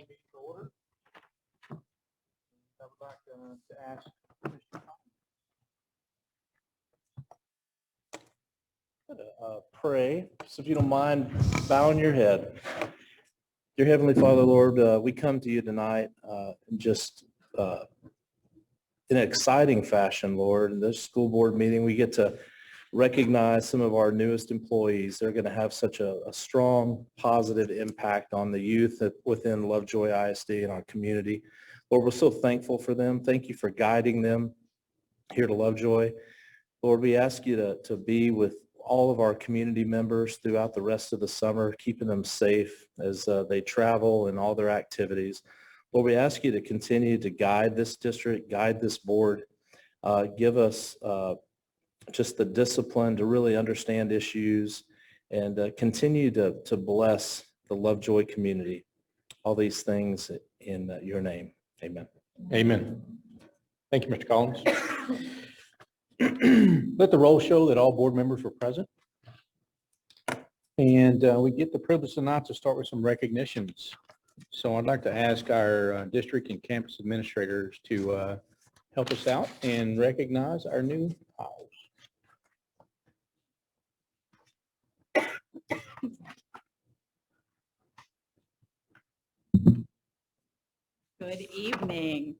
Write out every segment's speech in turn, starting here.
the meeting to order. I would like to ask Mr. pray. So if you don't mind bowing your head. Dear Heavenly Father, Lord, we come to you tonight in just in an exciting fashion, Lord. In this school board meeting, we get to recognize some of our newest employees. They're going to have such a strong, positive impact on the youth within Lovejoy ISD and our community. Lord, we're so thankful for them. Thank you for guiding them here to Lovejoy. Lord, we ask you to be with all of our community members throughout the rest of the summer, keeping them safe as they travel and all their activities. Lord, we ask you to continue to guide this district, guide this board, give us just the discipline to really understand issues and continue to bless the Lovejoy community. All these things in your name. Amen. Amen. Thank you, Mr. Collins. Let the roll show that all board members were present. And we get the privilege tonight to start with some recognitions. So I'd like to ask our district and campus administrators to help us out and recognize our new hires. Good evening.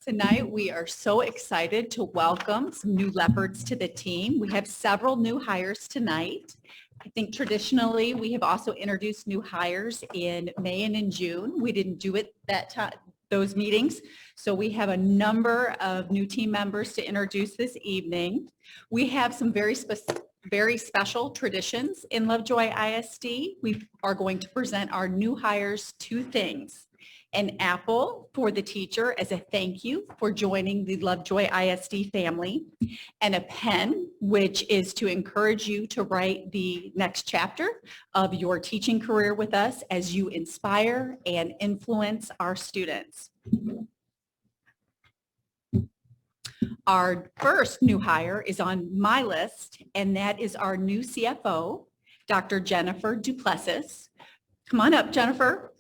Tonight, we are so excited to welcome some new Leopards to the team. We have several new hires tonight. I think traditionally, we have also introduced new hires in May and in June. We didn't do it that time, those meetings. So we have a number of new team members to introduce this evening. We have some very special traditions in Lovejoy ISD. We are going to present our new hires two things: an apple for the teacher as a thank you for joining the Lovejoy ISD family, and a pen, which is to encourage you to write the next chapter of your teaching career with us as you inspire and influence our students. Our first new hire is on my list, and that is our new CFO, Dr. Jennifer Duplessis. Come on up, Jennifer.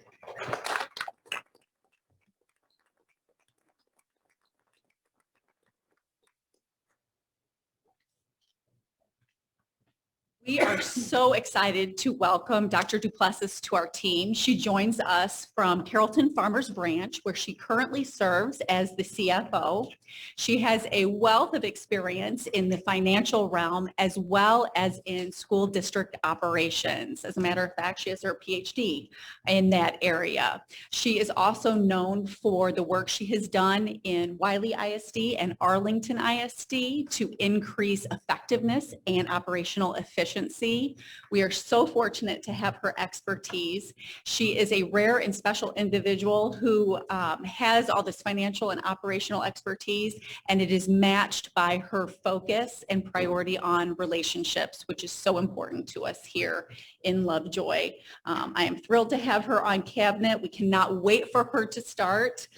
We are so excited to welcome Dr. Duplessis to our team. She joins us from Carrollton Farmers Branch, where she currently serves as the CFO. She has a wealth of experience in the financial realm as well as in school district operations. As a matter of fact, she has her PhD in that area. She is also known for the work she has done in Wiley ISD and Arlington ISD to increase effectiveness and operational efficiency. We are so fortunate to have her expertise. She is a rare and special individual who has all this financial and operational expertise, and it is matched by her focus and priority on relationships, which is so important to us here in Lovejoy. I am thrilled to have her on cabinet. We cannot wait for her to start.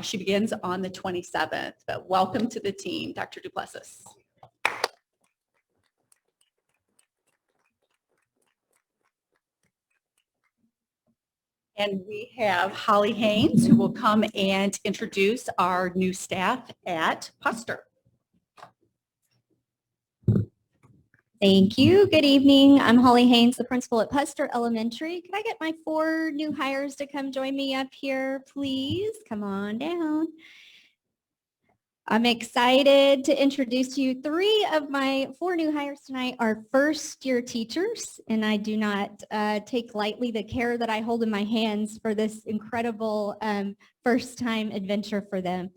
She begins on the 27th, but welcome to the team, Dr. Duplessis. And we have Holly Haynes, who will come and introduce our new staff at Puster. Thank you. Good evening. I'm Holly Haynes, the principal at Puster Elementary. Could I get my 4 new hires to come join me up here, please? Come on down. I'm excited to introduce to you 3 of my 4 new hires tonight are first-year teachers, and I do not take lightly the care that I hold in my hands for this incredible first-time adventure for them.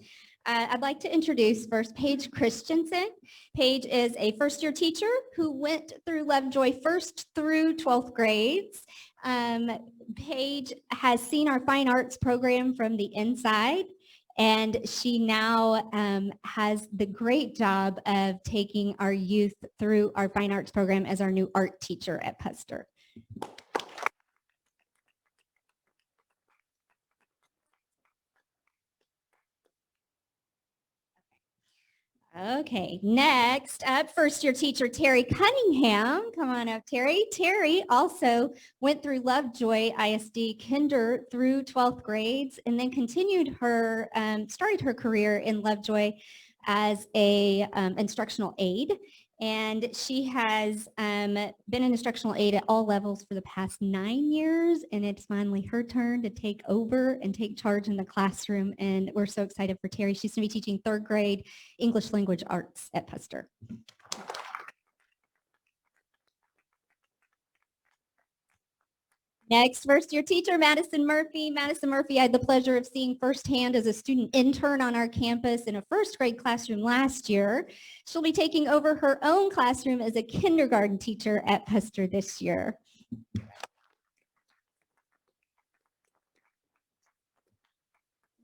I'd like to introduce first Paige Christensen. Paige is a first-year teacher who went through Lovejoy 1st through 12th grades. Paige has seen our fine arts program from the inside, and she now has the great job of taking our youth through our fine arts program as our new art teacher at Puster. Okay, next up, first year teacher Terry Cunningham. Come on up, Terry. Terry also went through Lovejoy ISD kinder through 12th grades and then continued her, started her career in Lovejoy as a instructional aide. And she has been an instructional aide at all levels for the past 9 years. And it's finally her turn to take over and take charge in the classroom. And we're so excited for Terry. She's going to be teaching 3rd grade English language arts at Puster. Next, first year teacher, Madison Murphy. Madison Murphy, I had the pleasure of seeing firsthand as a student intern on our campus in a 1st grade classroom last year. She'll be taking over her own classroom as a kindergarten teacher at Puster this year.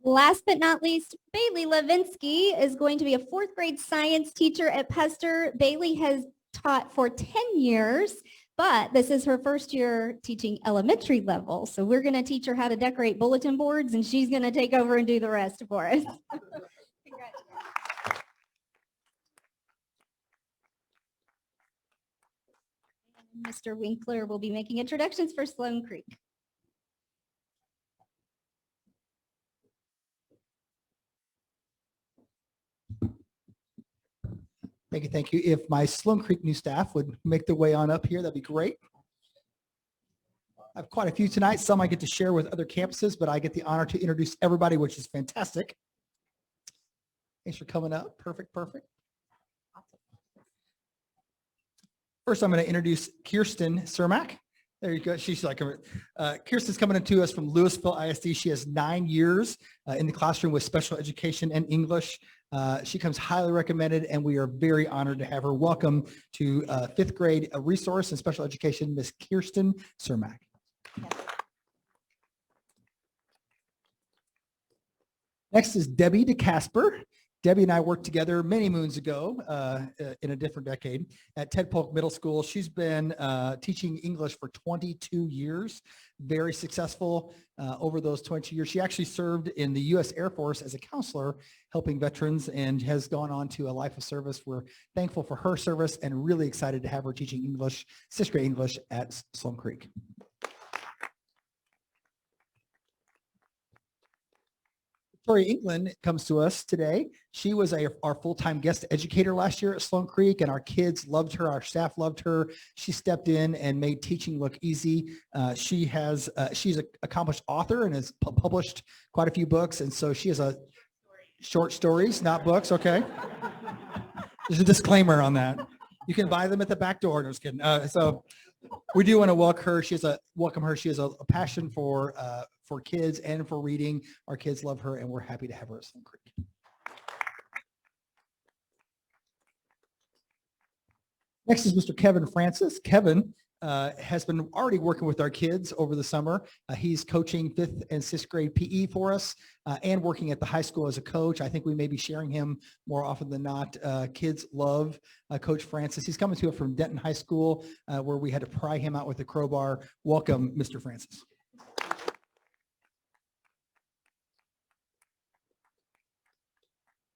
Last but not least, Bailey Levinsky is going to be a 4th grade science teacher at Puster. Bailey has taught for 10 years, but this is her 1st year teaching elementary level. So we're going to teach her how to decorate bulletin boards, and she's going to take over and do the rest for us. Mr. Winkler will be making introductions for Sloan Creek. Thank you, thank you. If my Sloan Creek new staff would make their way on up here, that'd be great. I have quite a few tonight. Some I get to share with other campuses, but I get the honor to introduce everybody, which is fantastic. Thanks for coming up. Perfect, perfect. First, I'm going to introduce Kirsten Cermak. There you go. She's like, Kirsten's coming to us from Louisville ISD. She has 9 years in the classroom with special education and English. She comes highly recommended, and we are very honored to have her. Welcome to 5th grade resource and special education, Miss Kirsten Cermak. Next is Debbie DeCasper. Debbie and I worked together many moons ago in a different decade at Ted Polk Middle School. She's been teaching English for 22 years, very successful over those 22 years. She actually served in the U.S. Air Force as a counselor, helping veterans, and has gone on to a life of service. We're thankful for her service and really excited to have her teaching English, 6th grade English at Sloan Creek. Victoria England comes to us today. She was our full-time guest educator last year at Sloan Creek, and our kids loved her. Our staff loved her. She stepped in and made teaching look easy. She's an accomplished author and has published quite a few books, and so she has a short stories, not books. Okay. There's a disclaimer on that. You can buy them at the back door. No, just kidding. So we do want to welcome her. She has a passion for kids and for reading. Our kids love her, and we're happy to have her at Sloan Creek. Next is Mr. Kevin Francis. Kevin has been already working with our kids over the summer. He's coaching 5th and 6th grade PE for us and working at the high school as a coach. I think we may be sharing him more often than not. Kids love Coach Francis. He's coming to us from Denton High School where we had to pry him out with a crowbar. Welcome, Mr. Francis.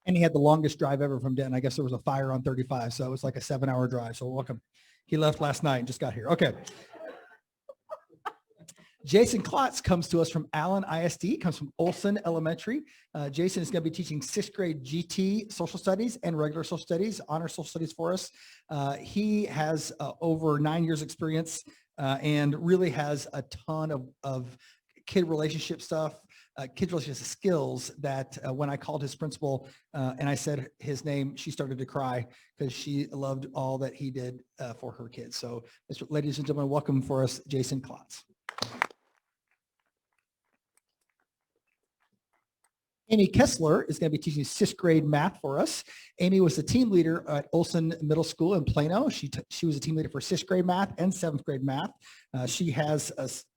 And he had the longest drive ever from Denton. I guess there was a fire on 35, so it was like a 7-hour drive. So welcome. He left last night and just got here. Okay. Jason Klotz comes to us from Allen ISD, comes from Olson Elementary. Jason is going to be teaching 6th grade GT social studies and regular social studies, honor social studies for us. He has over 9 years experience and really has a ton of kid relationship stuff, kid relationship skills that when I called his principal and I said his name, she started to cry because she loved all that he did for her kids. So ladies and gentlemen, welcome for us, Jason Klotz. Amy Kessler is going to be teaching 6th grade math for us. Amy was the team leader at Olson Middle School in Plano. She was a team leader for 6th grade math and 7th grade math. She has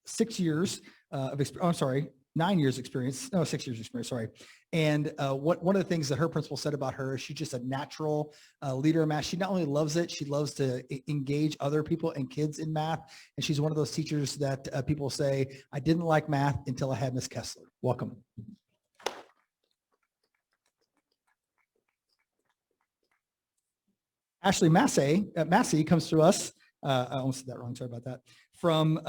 6 years of experience. 9 years experience. No, 6 years experience. Sorry. And one of the things that her principal said about her is she's just a natural leader in math. She not only loves it, she loves to engage other people and kids in math. And she's one of those teachers that people say, I didn't like math until I had Miss Kessler. Welcome. Ashley Massey comes to us. I almost said that wrong. Sorry about that. From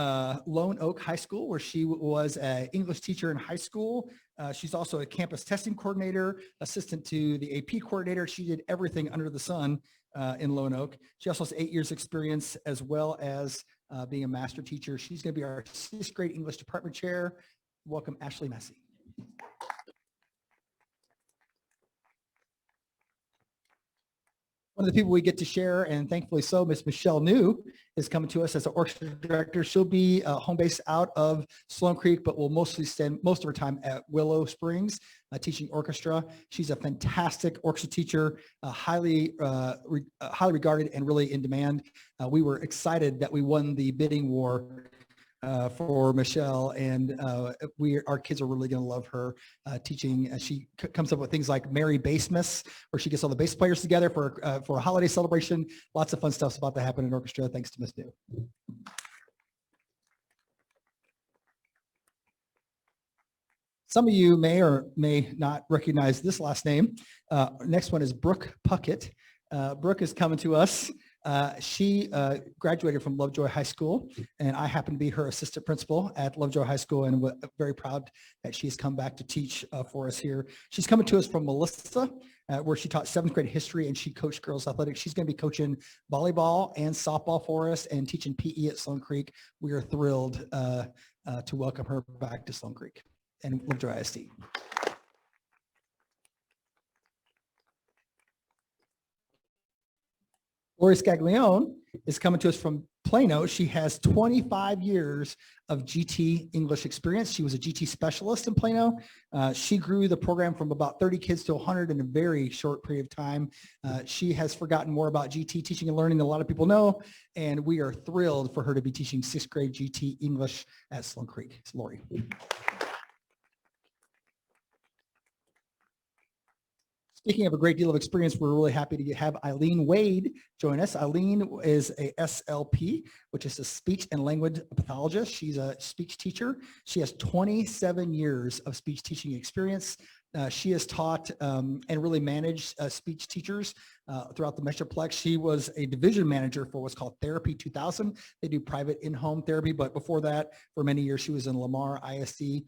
Lone Oak High School, where she was an English teacher in high school. She's also a campus testing coordinator, assistant to the AP coordinator. She did everything under the sun in Lone Oak. She also has 8 years experience as well as being a master teacher. She's going to be our 6th grade English department chair. Welcome, Ashley Massey. One of the people we get to share, and thankfully so, Miss Michelle New is coming to us as an orchestra director. She'll be home based out of Sloan Creek, but will mostly spend most of her time at Willow Springs teaching orchestra. She's a fantastic orchestra teacher, highly regarded and really in demand. We were excited that we won the bidding war for Michelle, and our kids are really going to love her teaching. She comes up with things like Merry Bassmas, where she gets all the bass players together for a holiday celebration. Lots of fun stuff's about to happen in orchestra, thanks to Miss New. Some of you may or may not recognize this last name. Next one is Brooke Puckett. Brooke is coming to us. She graduated from Lovejoy High School, and I happen to be her assistant principal at Lovejoy High School, and we're very proud that she's come back to teach for us here. She's coming to us from Melissa, where she taught 7th grade history and she coached girls athletics. She's going to be coaching volleyball and softball for us and teaching PE at Sloan Creek. We are thrilled to welcome her back to Sloan Creek and Lovejoy ISD. Lori Scaglione is coming to us from Plano. She has 25 years of GT English experience. She was a GT specialist in Plano. She grew the program from about 30 kids to 100 in a very short period of time. She has forgotten more about GT teaching and learning than a lot of people know, and we are thrilled for her to be teaching 6th grade GT English at Sloan Creek. It's Lori. Speaking of a great deal of experience, we're really happy to have Eileen Wade join us. Eileen is a SLP, which is a speech and language pathologist. She's a speech teacher. She has 27 years of speech teaching experience. She has taught and really managed speech teachers throughout the Metroplex. She was a division manager for what's called Therapy 2000. They do private in-home therapy, but before that, for many years, she was in Lamar ISD.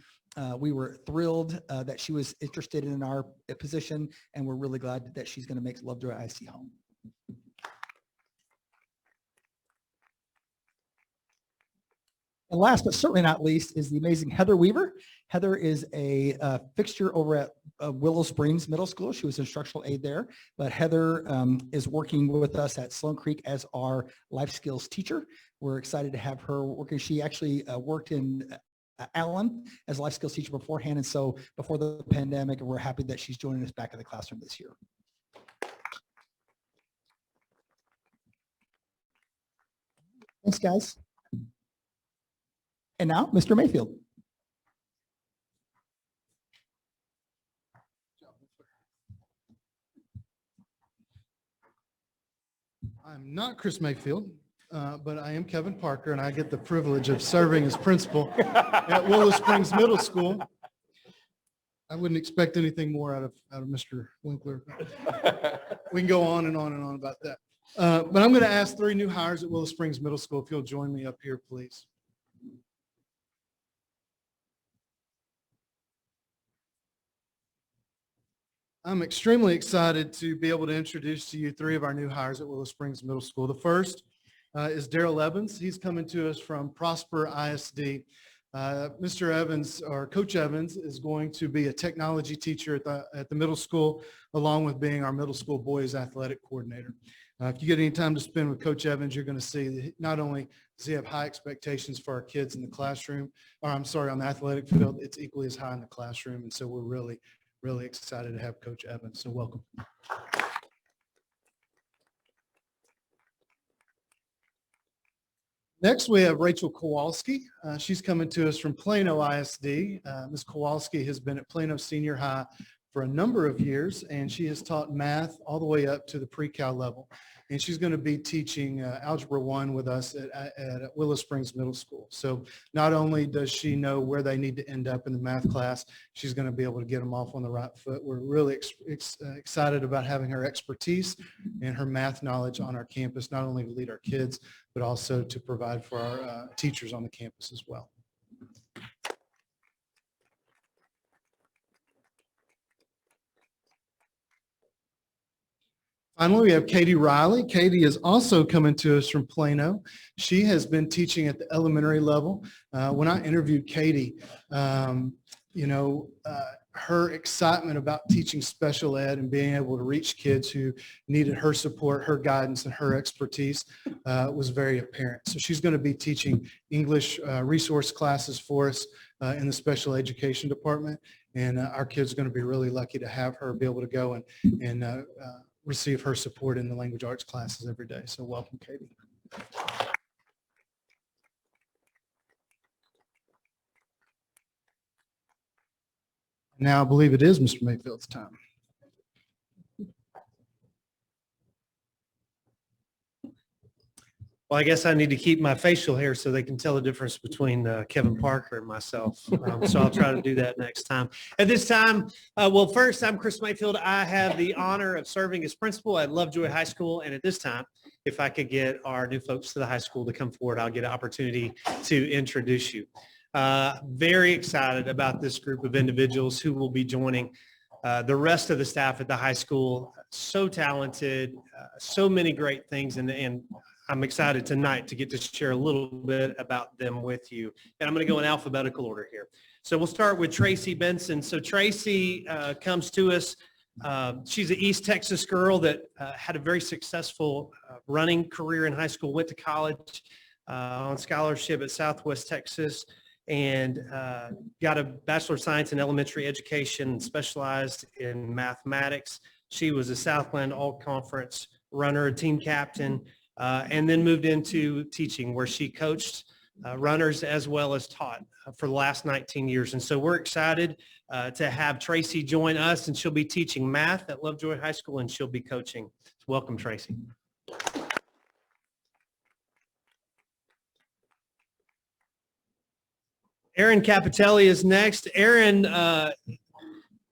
We were thrilled that she was interested in our position, and we're really glad that she's going to make Lovejoy ISD home. And last but certainly not least is the amazing Heather Weaver. Heather is a fixture over at Willow Springs Middle School. She was instructional aide there, but Heather is working with us at Sloan Creek as our life skills teacher. We're excited to have her working. She actually worked in Allen as a life skills teacher beforehand, and so before the pandemic, we're happy that she's joining us back in the classroom this year. Thanks, guys. And now, Mr. Mayfield. I'm not Chris Mayfield, but I am Kevin Parker, and I get the privilege of serving as principal at Willow Springs Middle School. I wouldn't expect anything more out of Mr. Winkler. We can go on and on and on about that. But I'm going to ask 3 new hires at Willow Springs Middle School if you'll join me up here, please. I'm extremely excited to be able to introduce to you 3 of our new hires at Willow Springs Middle School. The first is Daryl Evans. He's coming to us from Prosper ISD. Mr. Evans, or Coach Evans, is going to be a technology teacher at the middle school, along with being our middle school boys athletic coordinator. If you get any time to spend with Coach Evans, you're going to see that not only does he have high expectations for our kids in the classroom, or I'm sorry, on the athletic field, it's equally as high in the classroom. And so we're really excited to have Coach Evans. So welcome. Next, we have Rachel Kowalski. She's coming to us from Plano ISD. Ms. Kowalski has been at Plano Senior High for a number of years, and she has taught math all the way up to the pre-cal level. And she's going to be teaching Algebra 1 with us at Willow Springs Middle School. So not only does she know where they need to end up in the math class, she's going to be able to get them off on the right foot. We're really excited about having her expertise and her math knowledge on our campus, not only to lead our kids, but also to provide for our teachers on the campus as well. Finally, we have Katie Riley. Katie is also coming to us from Plano. She has been teaching at the elementary level. When I interviewed Katie, her excitement about teaching special ed and being able to reach kids who needed her support, her guidance, and her expertise was very apparent. So she's going to be teaching English resource classes for us in the special education department. And our kids are going to be really lucky to have her be able to go and receive her support in the language arts classes every day. So welcome, Katie. Now I believe it is Mr. Mayfield's time. Well, I guess I need to keep my facial hair so they can tell the difference between Kevin Parker and myself. So I'll try to do that next time. At this time, first, I'm Chris Mayfield. I have the honor of serving as principal at Lovejoy High School. And at this time, if I could get our new folks to the high school to come forward, I'll get an opportunity to introduce you. Very excited about this group of individuals who will be joining the rest of the staff at the high school. So talented, so many great things, and I'm excited tonight to get to share a little bit about them with you. And I'm going to go in alphabetical order here. So we'll start with Tracy Benson. So Tracy comes to us. She's an East Texas girl that had a very successful running career in high school, went to college on scholarship at Southwest Texas, and got a Bachelor of Science in Elementary Education, specialized in mathematics. She was a Southland All-Conference runner, a team captain, and then moved into teaching, where she coached runners as well as taught for the last 19 years. And so we're excited to have Tracy join us, and she'll be teaching math at Lovejoy High School, and she'll be coaching. Welcome, Tracy. Aaron Capitelli is next. Aaron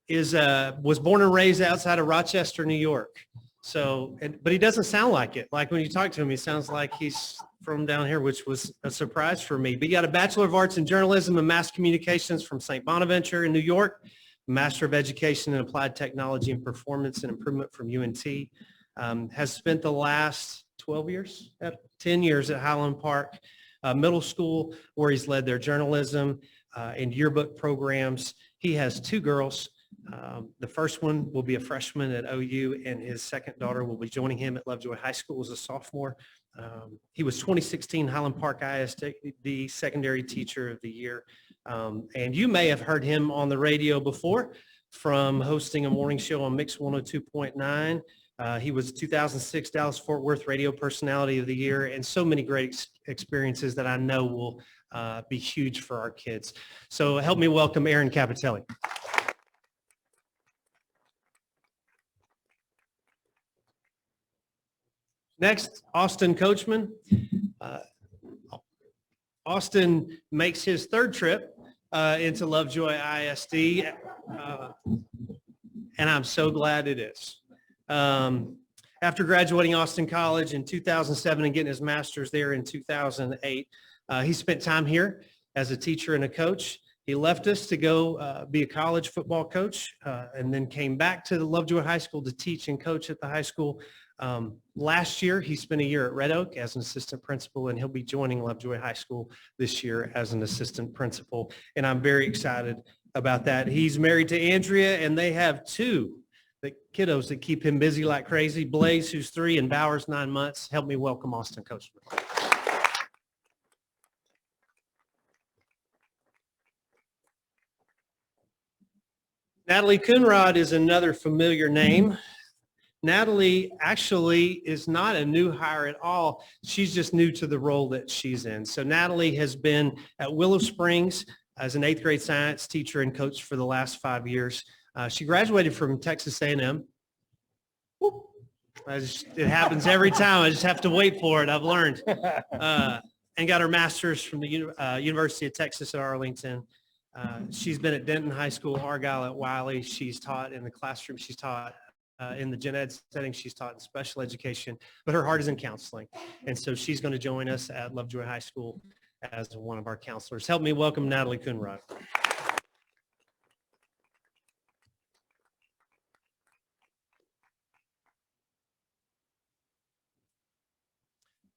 was born and raised outside of Rochester, New York. So, but he doesn't sound like it. Like when you talk to him, he sounds like he's from down here, which was a surprise for me. But he got a Bachelor of Arts in Journalism and Mass Communications from St. Bonaventure in New York, Master of Education in Applied Technology and Performance and Improvement from UNT. Has spent the last 10 years at Highland Park Middle School, where he's led their journalism and yearbook programs. He has two girls. The first one will be a freshman at OU, and his second daughter will be joining him at Lovejoy High School as a sophomore. He was 2016 Highland Park ISD Secondary Teacher of the Year. And you may have heard him on the radio before from hosting a morning show on Mix 102.9. He was 2006 Dallas-Fort Worth Radio Personality of the Year, and so many great experiences that I know will be huge for our kids. So help me welcome Aaron Capitelli. Next, Austin Coachman. Austin makes his third trip into Lovejoy ISD, and I'm so glad it is. After graduating Austin College in 2007 and getting his master's there in 2008, he spent time here as a teacher and a coach. He left us to go be a college football coach, and then came back to the Lovejoy High School to teach and coach at the high school. Last year, he spent a year at Red Oak as an assistant principal, and he'll be joining Lovejoy High School this year as an assistant principal. And I'm very excited about that. He's married to Andrea, and they have two kiddos that keep him busy like crazy. Blaze, who's 3, and Bowers, 9 months. Help me welcome Austin Coachman. Natalie Coonrod is another familiar name. Natalie actually is not a new hire at all. She's just new to the role that she's in. So Natalie has been at Willow Springs as an 8th grade science teacher and coach for the last 5 years. She graduated from Texas A&M. Whoop. It happens every time. I just have to wait for it. I've learned. And got her master's from the University of Texas at Arlington. She's been at Denton High School, Argyle at Wiley. She's taught in the classroom. She's taught in the gen ed setting. She's taught in special education, but her heart is in counseling. And so she's going to join us at Lovejoy High School as one of our counselors. Help me welcome Natalie Coonrod.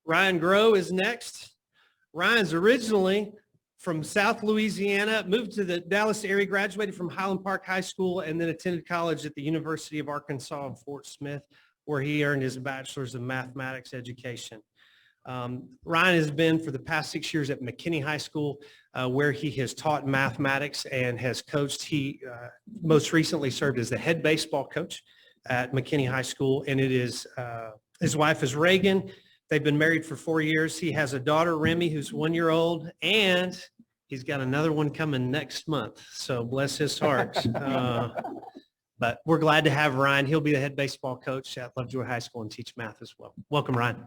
Ryan Groh is next. Ryan's originally from South Louisiana, moved to the Dallas area, graduated from Highland Park High School, and then attended college at the University of Arkansas in Fort Smith, where he earned his bachelor's of mathematics education. Ryan has been for the past 6 years at McKinney High School, where he has taught mathematics and has coached. He most recently served as the head baseball coach at McKinney High School, and it is his wife is Reagan. They've been married for 4 years. He has a daughter, Remy, who's 1 year old, and he's got another one coming next month. So bless his heart. But we're glad to have Ryan. He'll be the head baseball coach at Lovejoy High School and teach math as well. Welcome, Ryan.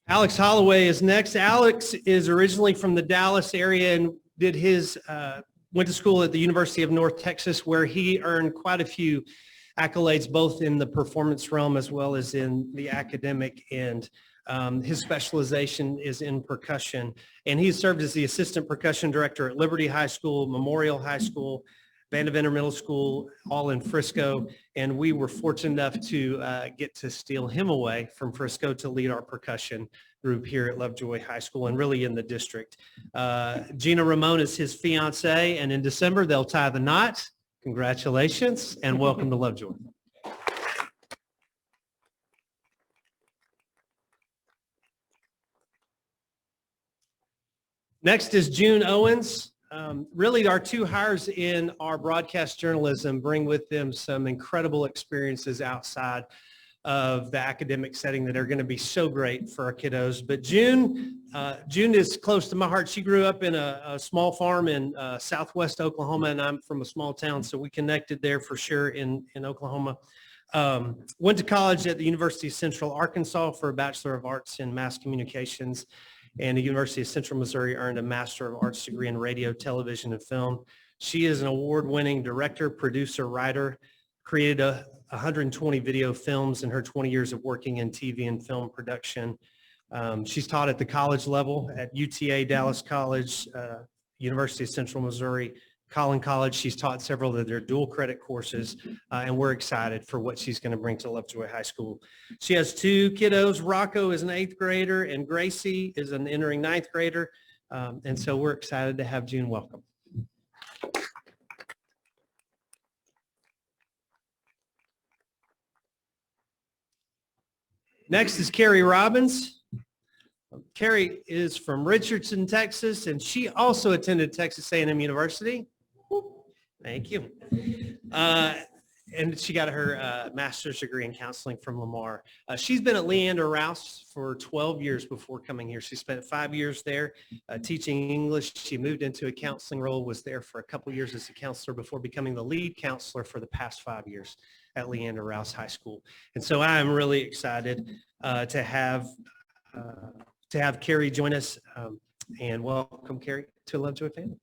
Alex Holloway is next. Alex is originally from the Dallas area and did his went to school at the University of North Texas, where he earned quite a few accolades, both in the performance realm as well as in the academic end. His specialization is in percussion, and he served as the assistant percussion director at Liberty High School, Memorial High School, Vandeventer Middle School, all in Frisco. And we were fortunate enough to get to steal him away from Frisco to lead our percussion group here at Lovejoy High School and really in the district. Gina Ramon is his fiance, and in December they'll tie the knot. Congratulations and welcome to Lovejoy. Next is June Owens. Really, our two hires in our broadcast journalism bring with them some incredible experiences outside of the academic setting that are going to be so great for our kiddos. But June is close to my heart. She grew up in a small farm in southwest Oklahoma, and I'm from a small town, so we connected there for sure in Oklahoma. Went to college at the University of Central Arkansas for a Bachelor of Arts in Mass Communications, and the University of Central Missouri earned a Master of Arts degree in radio, television, and film. She is an award-winning director, producer, writer, created 120 video films in her 20 years of working in TV and film production. She's taught at the college level at UTA, Dallas College, University of Central Missouri, Collin College. She's taught several of their dual credit courses, and we're excited for what she's going to bring to Lovejoy High School. She has two kiddos. Rocco is an 8th grader, and Gracie is an entering 9th grader. And so we're excited to have June welcome. Next is Carrie Robbins. Carrie is from Richardson, Texas, and she also attended Texas A&M University. Thank you. And she got her master's degree in counseling from Lamar. She's been at Leander Rouse for 12 years before coming here. She spent 5 years there teaching English. She moved into a counseling role, was there for a couple years as a counselor before becoming the lead counselor for the past 5 years at Leander Rouse High School. And so I am really excited to have Carrie join us, and welcome Carrie to Lovejoy family.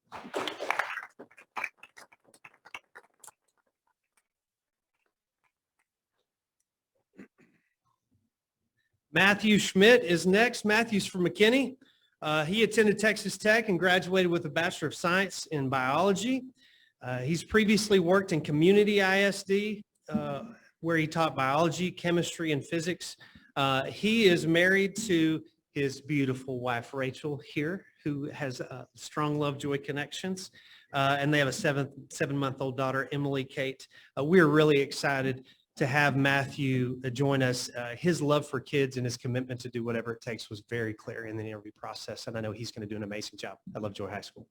Matthew Schmidt is next. Matthew's from McKinney. He attended Texas Tech and graduated with a Bachelor of Science in Biology. He's previously worked in Community ISD, where he taught biology, chemistry, and physics. He is married to his beautiful wife, Rachel, here, who has strong Lovejoy connections. And they have a seven-month-old daughter, Emily Kate. We're really excited to have Matthew join us. His love for kids and his commitment to do whatever it takes was very clear in the interview process, and I know he's going to do an amazing job at Lovejoy High School.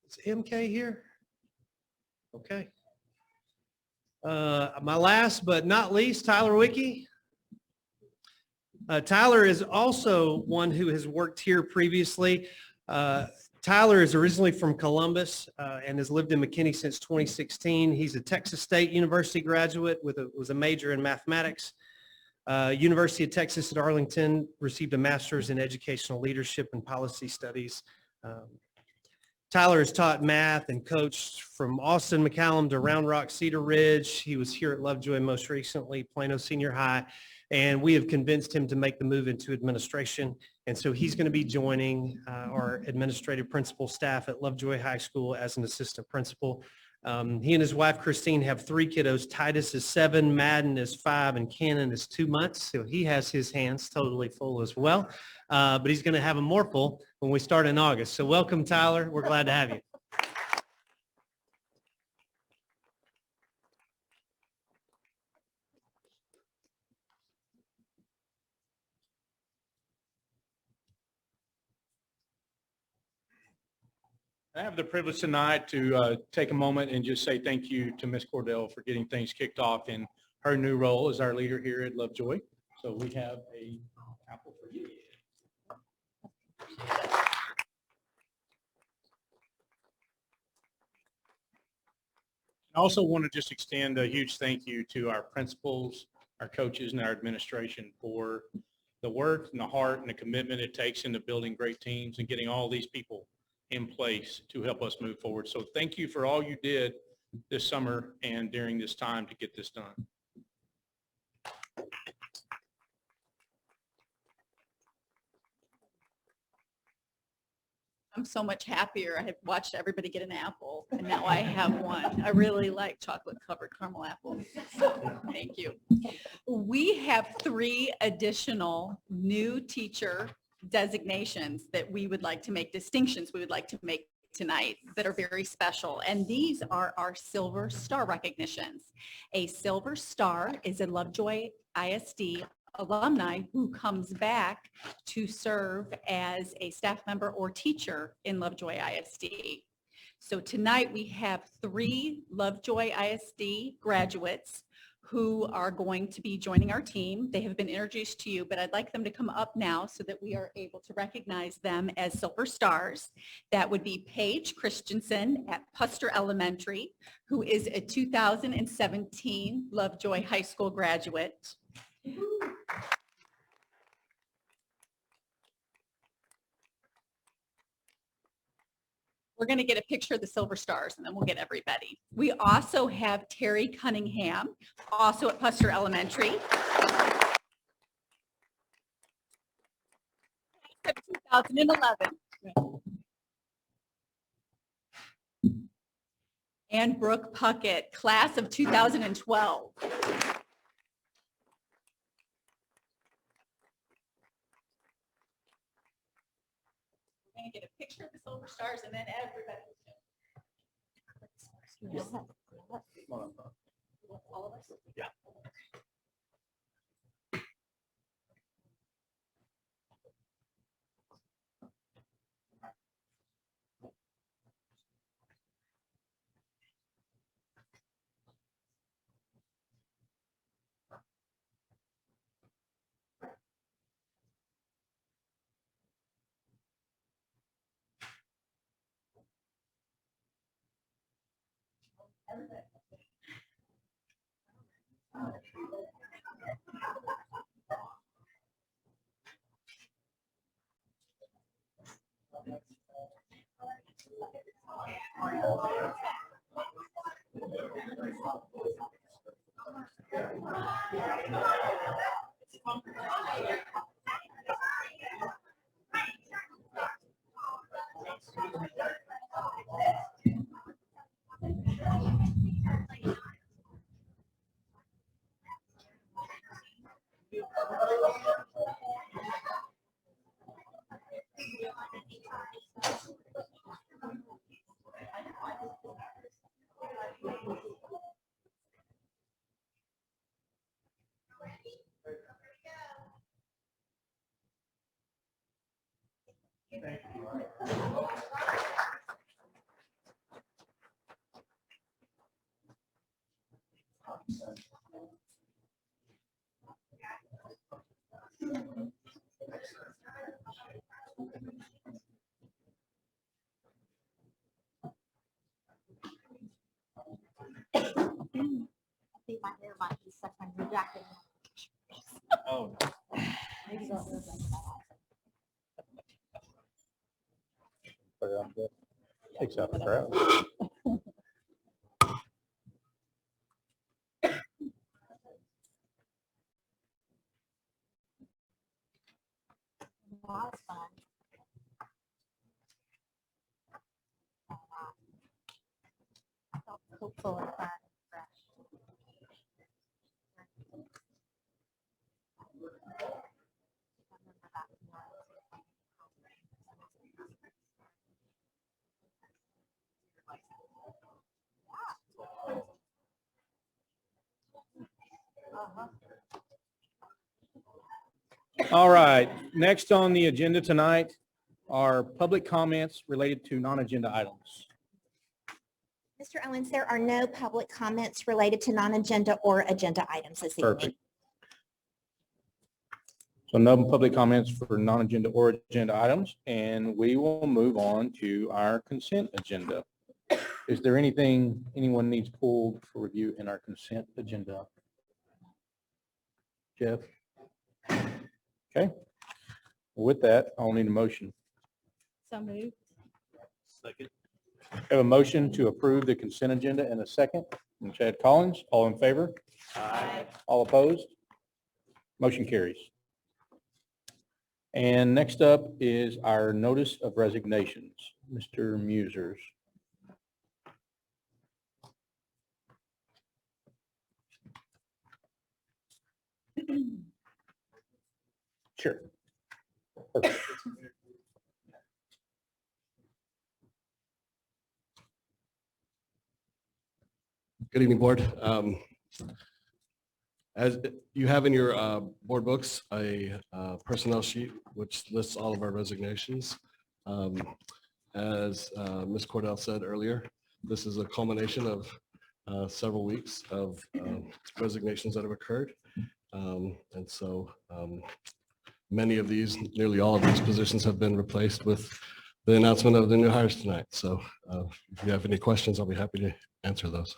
Is MK here? Okay. My last but not least, Tyler Wicke. Tyler is also one who has worked here previously. Tyler is originally from Columbus and has lived in McKinney since 2016. He's a Texas State University graduate was a major in mathematics. University of Texas at Arlington, received a master's in educational leadership and policy studies. Tyler has taught math and coached from Austin McCallum to Round Rock, Cedar Ridge. He was here at Lovejoy most recently, Plano Senior High, and we have convinced him to make the move into administration. And so he's going to be joining our administrative principal staff at Lovejoy High School as an assistant principal. He and his wife, Christine, have 3 kiddos. Titus is 7, Madden is 5, and Cannon is 2 months. So he has his hands totally full as well. But he's going to have them more full when we start in August. So welcome, Tyler. We're glad to have you. I have the privilege tonight to take a moment and just say thank you to Ms. Cordell for getting things kicked off in her new role as our leader here at Lovejoy. So we have a apple for you. I also want to just extend a huge thank you to our principals, our coaches, and our administration for the work and the heart and the commitment it takes into building great teams and getting all these people in place to help us move forward. So thank you for all you did this summer and during this time to get this done. I'm so much happier. I have watched everybody get an apple, and now I have one. I really like chocolate covered caramel apples. So thank you. We have 3 additional new teacher designations that we would like to make, distinctions we would like to make tonight that are very special. And these are our Silver Star recognitions. A Silver Star is a Lovejoy ISD alumni who comes back to serve as a staff member or teacher in Lovejoy ISD. So tonight we have 3 Lovejoy ISD graduates who are going to be joining our team. They have been introduced to you, but I'd like them to come up now so that we are able to recognize them as Silver Stars. That would be Paige Christensen at Puster Elementary, who is a 2017 Lovejoy High School graduate. We're going to get a picture of the Silver Stars and then we'll get everybody. We also have Terry Cunningham, also at Puster Elementary. 2011. And Brooke Puckett, class of 2012. We're going to get a picture of the Silver Stars and then everybody. All of us? Yeah. Oh. Takes out the crowd. Hopeful and fun. All right, next on the agenda tonight are public comments related to non-agenda items. Mr. Owens, there are no public comments related to non-agenda or agenda items this evening. Perfect. So no public comments for non-agenda or agenda items, and we will move on to our consent agenda. Is there anything anyone needs pulled for review in our consent agenda? Jeff? Okay. With that, I'll need a motion. So moved. Second. I have a motion to approve the consent agenda and a second from Chad Collins. All in favor? Aye. All opposed? Motion carries. And next up is our notice of resignations. Mr. Musers. Sure. Perfect. Good evening, Board. As you have in your board books, a personnel sheet which lists all of our resignations. As Ms. Cordell said earlier, this is a culmination of several weeks of resignations that have occurred. And so many of these, nearly all of these positions have been replaced with the announcement of the new hires tonight. So if you have any questions, I'll be happy to answer those.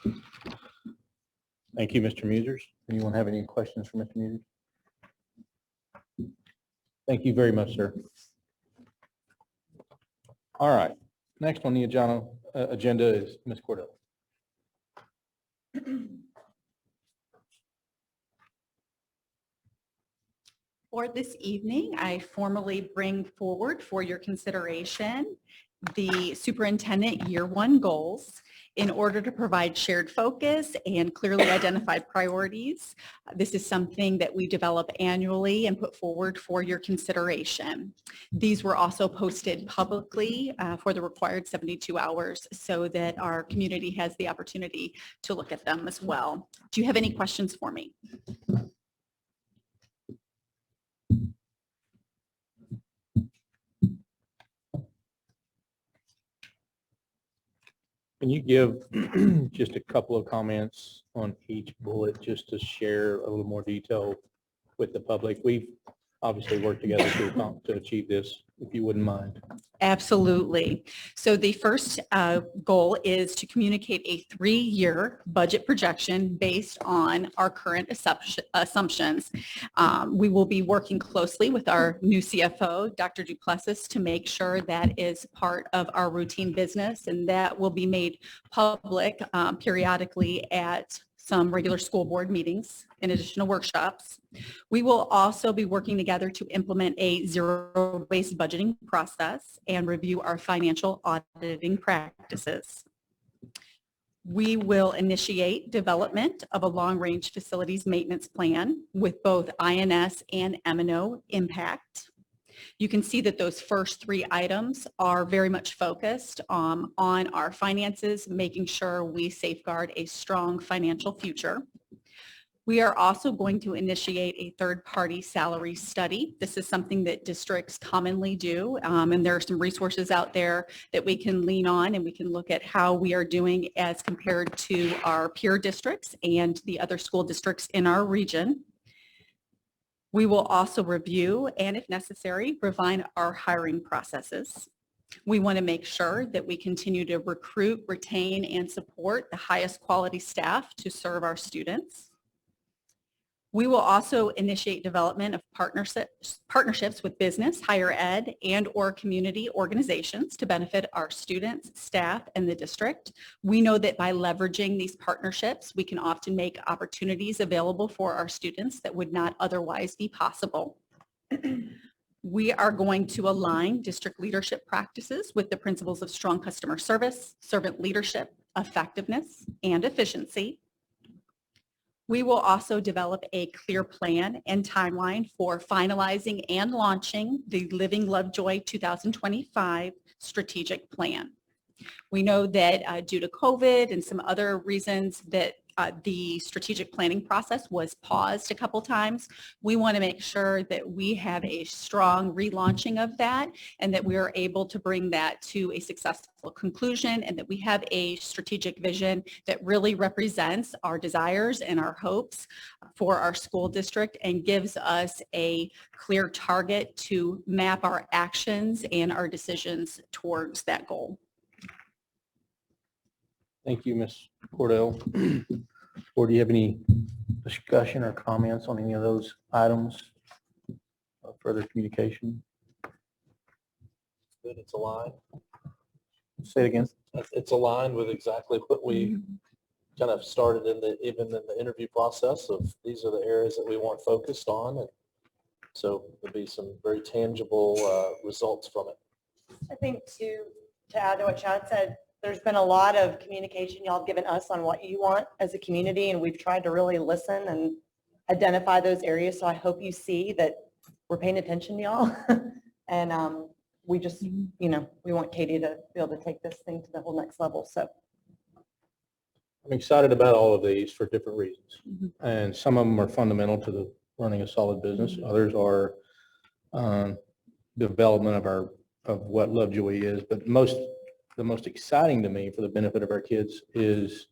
Thank you, Mr. Musers. Anyone have any questions for Mr. Musers? Thank you very much, sir. All right. Next on the agenda is Ms. Cordell. For this evening, I formally bring forward for your consideration the superintendent year one goals in order to provide shared focus and clearly identified priorities. This is something that we develop annually and put forward for your consideration. These were also posted publicly for the required 72 hours so that our community has the opportunity to look at them as well. Do you have any questions for me? Can you give just a couple of comments on each bullet just to share a little more detail with the public? We've obviously worked together to achieve this, if you wouldn't mind. Absolutely. So the first goal is to communicate a 3-year budget projection based on our current assumptions. We will be working closely with our new CFO, Dr. Duplessis, to make sure that is part of our routine business, and that will be made public periodically at some regular school board meetings in addition to workshops. We will also be working together to implement a zero-based budgeting process and review our financial auditing practices. We will initiate development of a long-range facilities maintenance plan with both INS and M&O impact. You can see that those first 3 items are very much focused on our finances, making sure we safeguard a strong financial future. We are also going to initiate a third-party salary study. This is something that districts commonly do, and there are some resources out there that we can lean on, and we can look at how we are doing as compared to our peer districts and the other school districts in our region. We will also review and, if necessary, refine our hiring processes. We want to make sure that we continue to recruit, retain, and support the highest quality staff to serve our students. We will also initiate development of partnerships with business, higher ed, and/or community organizations to benefit our students, staff, and the district. We know that by leveraging these partnerships, we can often make opportunities available for our students that would not otherwise be possible. We are going to align district leadership practices with the principles of strong customer service, servant leadership, effectiveness, and efficiency. We will also develop a clear plan and timeline for finalizing and launching the Living Lovejoy 2025 strategic plan. We know that due to COVID and some other reasons that the strategic planning process was paused a couple times. We want to make sure that we have a strong relaunching of that and that we are able to bring that to a successful conclusion and that we have a strategic vision that really represents our desires and our hopes for our school district and gives us a clear target to map our actions and our decisions towards that goal. Thank you, Ms. Cordell. Or do you have any discussion or comments on any of those items of further communication? Good, it's aligned. Say it again. It's aligned with exactly what we kind of started even in the interview process of these are the areas that we want focused on. And so there'll be some very tangible results from it. I think to add to what Chad said, there's been a lot of communication y'all have given us on what you want as a community, and we've tried to really listen and identify those areas. So I hope you see that we're paying attention to y'all. And we just, we want Katie to be able to take this thing to the whole next level. So I'm excited about all of these for different reasons. And some of them are fundamental to the running a solid business. Others are development of what Lovejoy is. But the most exciting to me for the benefit of our kids is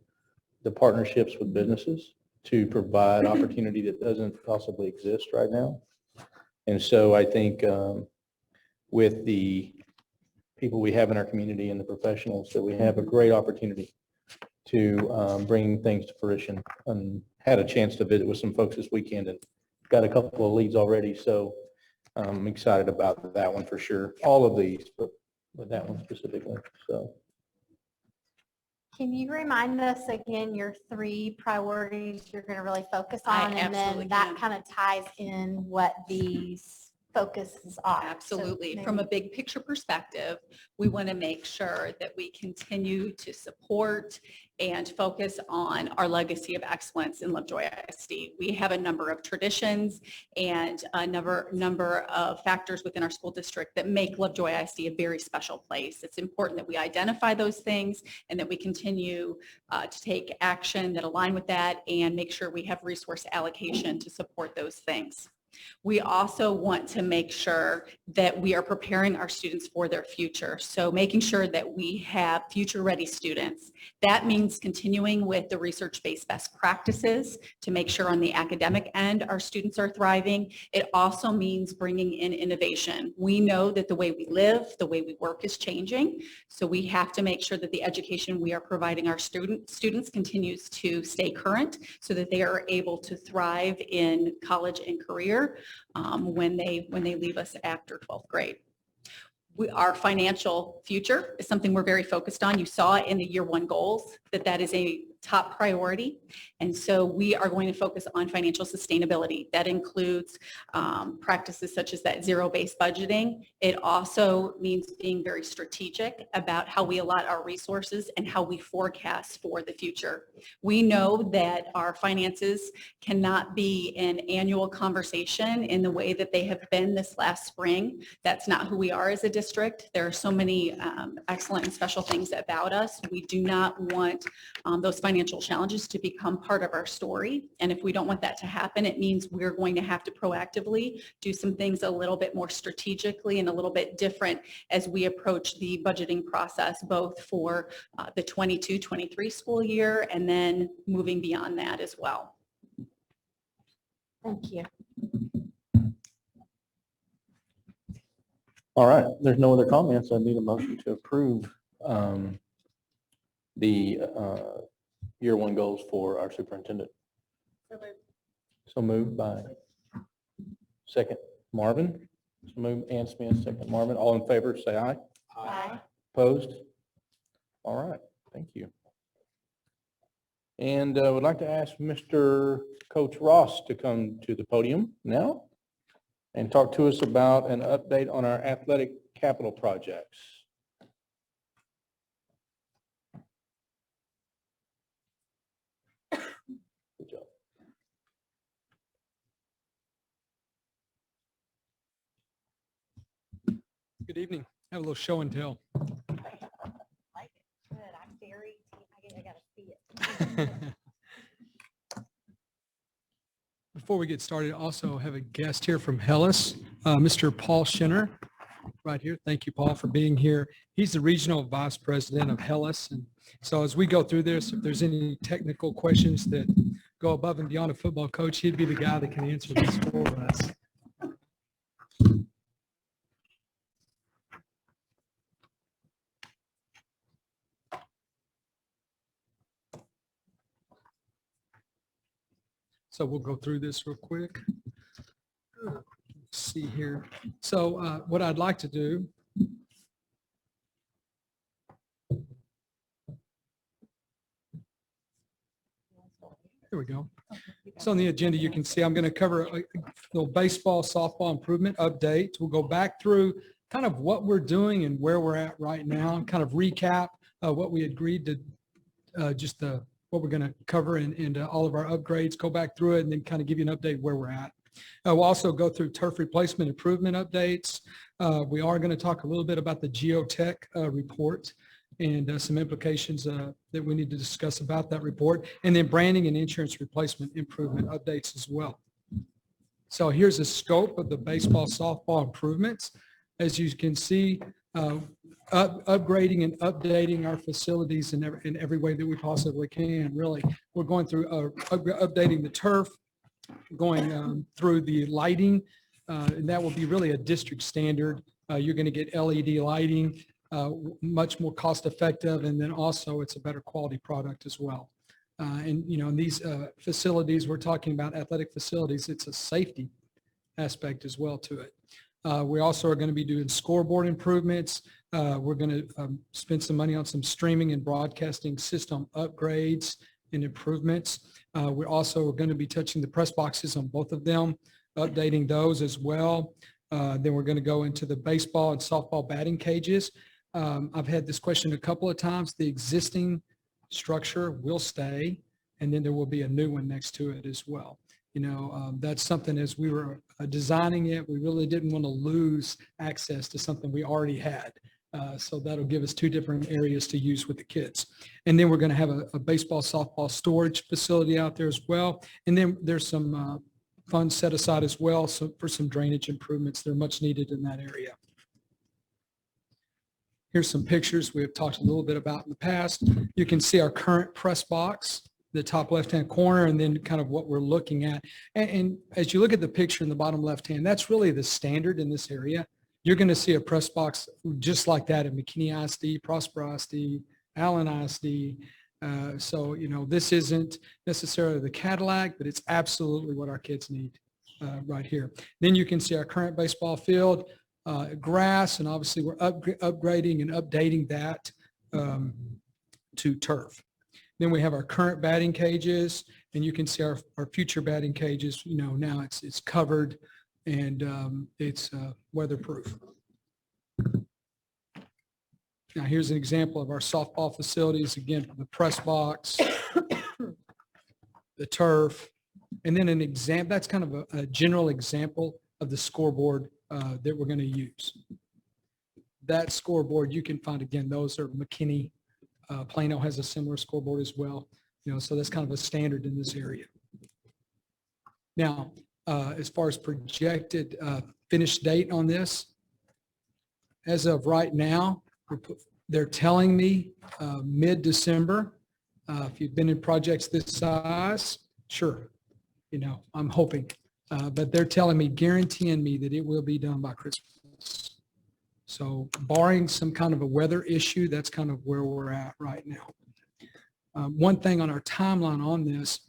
the partnerships with businesses to provide opportunity that doesn't possibly exist right now. And so I think with the people we have in our community and the professionals that we have a great opportunity to bring things to fruition, and had a chance to visit with some folks this weekend and got a couple of leads already. So I'm excited about that one for sure. All of these, but that one specifically. So Can you remind us again your 3 priorities you're going to really focus on? And then that kind of ties in what these focuses are. Absolutely. So From a big picture perspective, we want to make sure that we continue to support and focus on our legacy of excellence in Lovejoy ISD. We have a number of traditions and a number of factors within our school district that make Lovejoy ISD a very special place. It's important that we identify those things and that we continue to take action that align with that and make sure we have resource allocation to support those things. We also want to make sure that we are preparing our students for their future. So making sure that we have future-ready students. That means continuing with the research-based best practices to make sure on the academic end our students are thriving. It also means bringing in innovation. We know that the way we live, the way we work is changing. So we have to make sure that the education we are providing our students continues to stay current so that they are able to thrive in college and career when they leave us after 12th grade. Our financial future is something we're very focused on. You saw in the year 1 goals that is a top priority. And so we are going to focus on financial sustainability. That includes practices such as that zero-based budgeting. It also means being very strategic about how we allot our resources and how we forecast for the future. We know that our finances cannot be an annual conversation in the way that they have been this last spring. That's not who we are as a district. There are so many excellent and special things about us. We do not want those financial challenges to become part of our story. And if we don't want that to happen, it means we're going to have to proactively do some things a little bit more strategically and a little bit different as we approach the budgeting process, both for the 22-23 school year and then moving beyond that as well. Thank you. all right, there's no other comments. I need a motion to approve the year 1 goals for our superintendent. So moved by second Marvin. So moved Ann Smith, second Marvin. All in favor, say aye. Aye. Opposed? All right, thank you. And would like to ask Mr. Coach Ross to come to the podium now and talk to us about an update on our athletic capital projects. Good job. Good evening. Have a little show and tell. Like it. Good. I'm very, I gotta see it. Before we get started, I also have a guest here from Hellas, Mr. Paul Schinner, right here. Thank you, Paul, for being here. He's the regional vice president of Hellas. And so as we go through this, if there's any technical questions that go above and beyond a football coach, he'd be the guy that can answer these for us. So we'll go through this real quick. Let's see here. So what I'd like to do. Here we go. So on the agenda, you can see I'm going to cover a little baseball, softball improvement update. We'll go back through kind of what we're doing and where we're at right now, and kind of recap what we agreed to, what we're going to cover and all of our upgrades, go back through it and then kind of give you an update where we're at. We'll also go through turf replacement improvement updates. We are going to talk a little bit about the geotech report and some implications that we need to discuss about that report, and then branding and insurance replacement improvement updates as well. So here's a scope of the baseball, softball improvements. As you can see, upgrading and updating our facilities in every way that we possibly can, really. We're going through updating the turf, going through the lighting, and that will be really a district standard. You're going to get LED lighting, much more cost effective, and then also it's a better quality product as well. And you know, in these facilities, we're talking about athletic facilities, it's a safety aspect as well to it. We also are going to be doing scoreboard improvements. We're going to spend some money on some streaming and broadcasting system upgrades and improvements. We're also going to be touching the press boxes on both of them, updating those as well. Then we're going to go into the baseball and softball batting cages. I've had this question a couple of times. The existing structure will stay, and then there will be a new one next to it as well. You know, that's something as we were designing it, we really didn't want to lose access to something we already had. So that'll give us two different areas to use with the kids. And then we're going to have a baseball, softball storage facility out there as well. And then there's some funds set aside as well for some drainage improvements. They're much needed in that area. Here's some pictures we have talked a little bit about in the past. You can see our current press box, the top left-hand corner, and then kind of what we're looking at. And as you look at the picture in the bottom left-hand, that's really the standard in this area. You're going to see a press box just like that in McKinney ISD, Prosper ISD, Allen ISD. So, you know, this isn't necessarily the Cadillac, but it's absolutely what our kids need right here. Then you can see our current baseball field, grass, and obviously we're upgrading and updating that to turf. Then we have our current batting cages, and you can see our future batting cages. You know, now it's covered and it's weatherproof. Now here's an example of our softball facilities, again, the press box, the turf, and then an example, that's kind of a general example of the scoreboard that we're going to use. That scoreboard you can find, again, those are McKinney. Plano has a similar scoreboard as well. You know, so that's kind of a standard in this area. Now, as far as projected finish date on this, as of right now, they're telling me mid-December. If you've been in projects this size, sure, you know, I'm hoping. But they're telling me, guaranteeing me that it will be done by Christmas. So barring some kind of a weather issue, that's kind of where we're at right now. One thing on our timeline on this,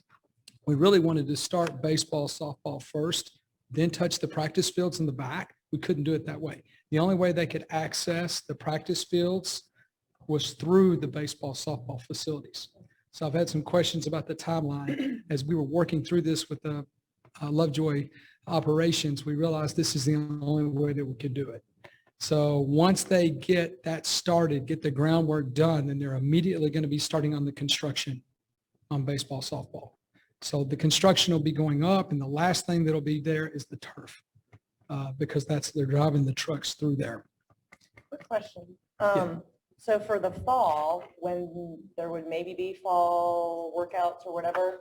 We really wanted to start baseball, softball first, then touch the practice fields in the back. We couldn't do it that way. The only way they could access the practice fields was through the baseball, softball facilities. So I've had some questions about the timeline. As we were working through this with the Lovejoy operations, we realized this is the only way that we could do it. So once they get that started, get the groundwork done, then they're immediately going to be starting on the construction on baseball, softball. So the construction will be going up, and the last thing that'll be there is the turf, because they're driving the trucks through there. Quick question. Yeah. So for the fall, when there would maybe be fall workouts or whatever,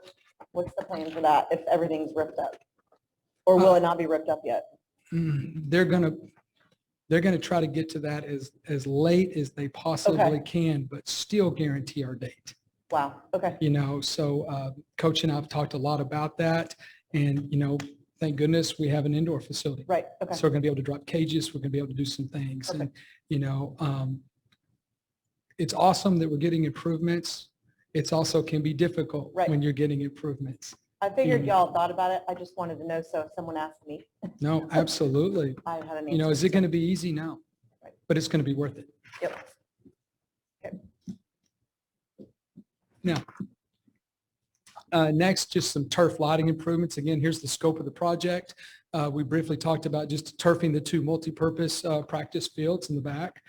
what's the plan for that if everything's ripped up? Or will it not be ripped up yet? They're going to try to get to that as late as they possibly can, but still guarantee our date. Wow, okay. So Coach and I have talked a lot about that, and, thank goodness we have an indoor facility. Right, okay. So we're going to be able to drop cages. We're going to be able to do some things. Perfect. And, it's awesome that we're getting improvements. It's also can be difficult when you're getting improvements. I figured y'all thought about it. I just wanted to know, so if someone asked me. No, absolutely. I had an answer. Is it going to be easy? No, Right. but it's going to be worth it. Yep. Now, next, just some turf lighting improvements. Again, here's the scope of the project. We briefly talked about just turfing the two multi-purpose practice fields in the back.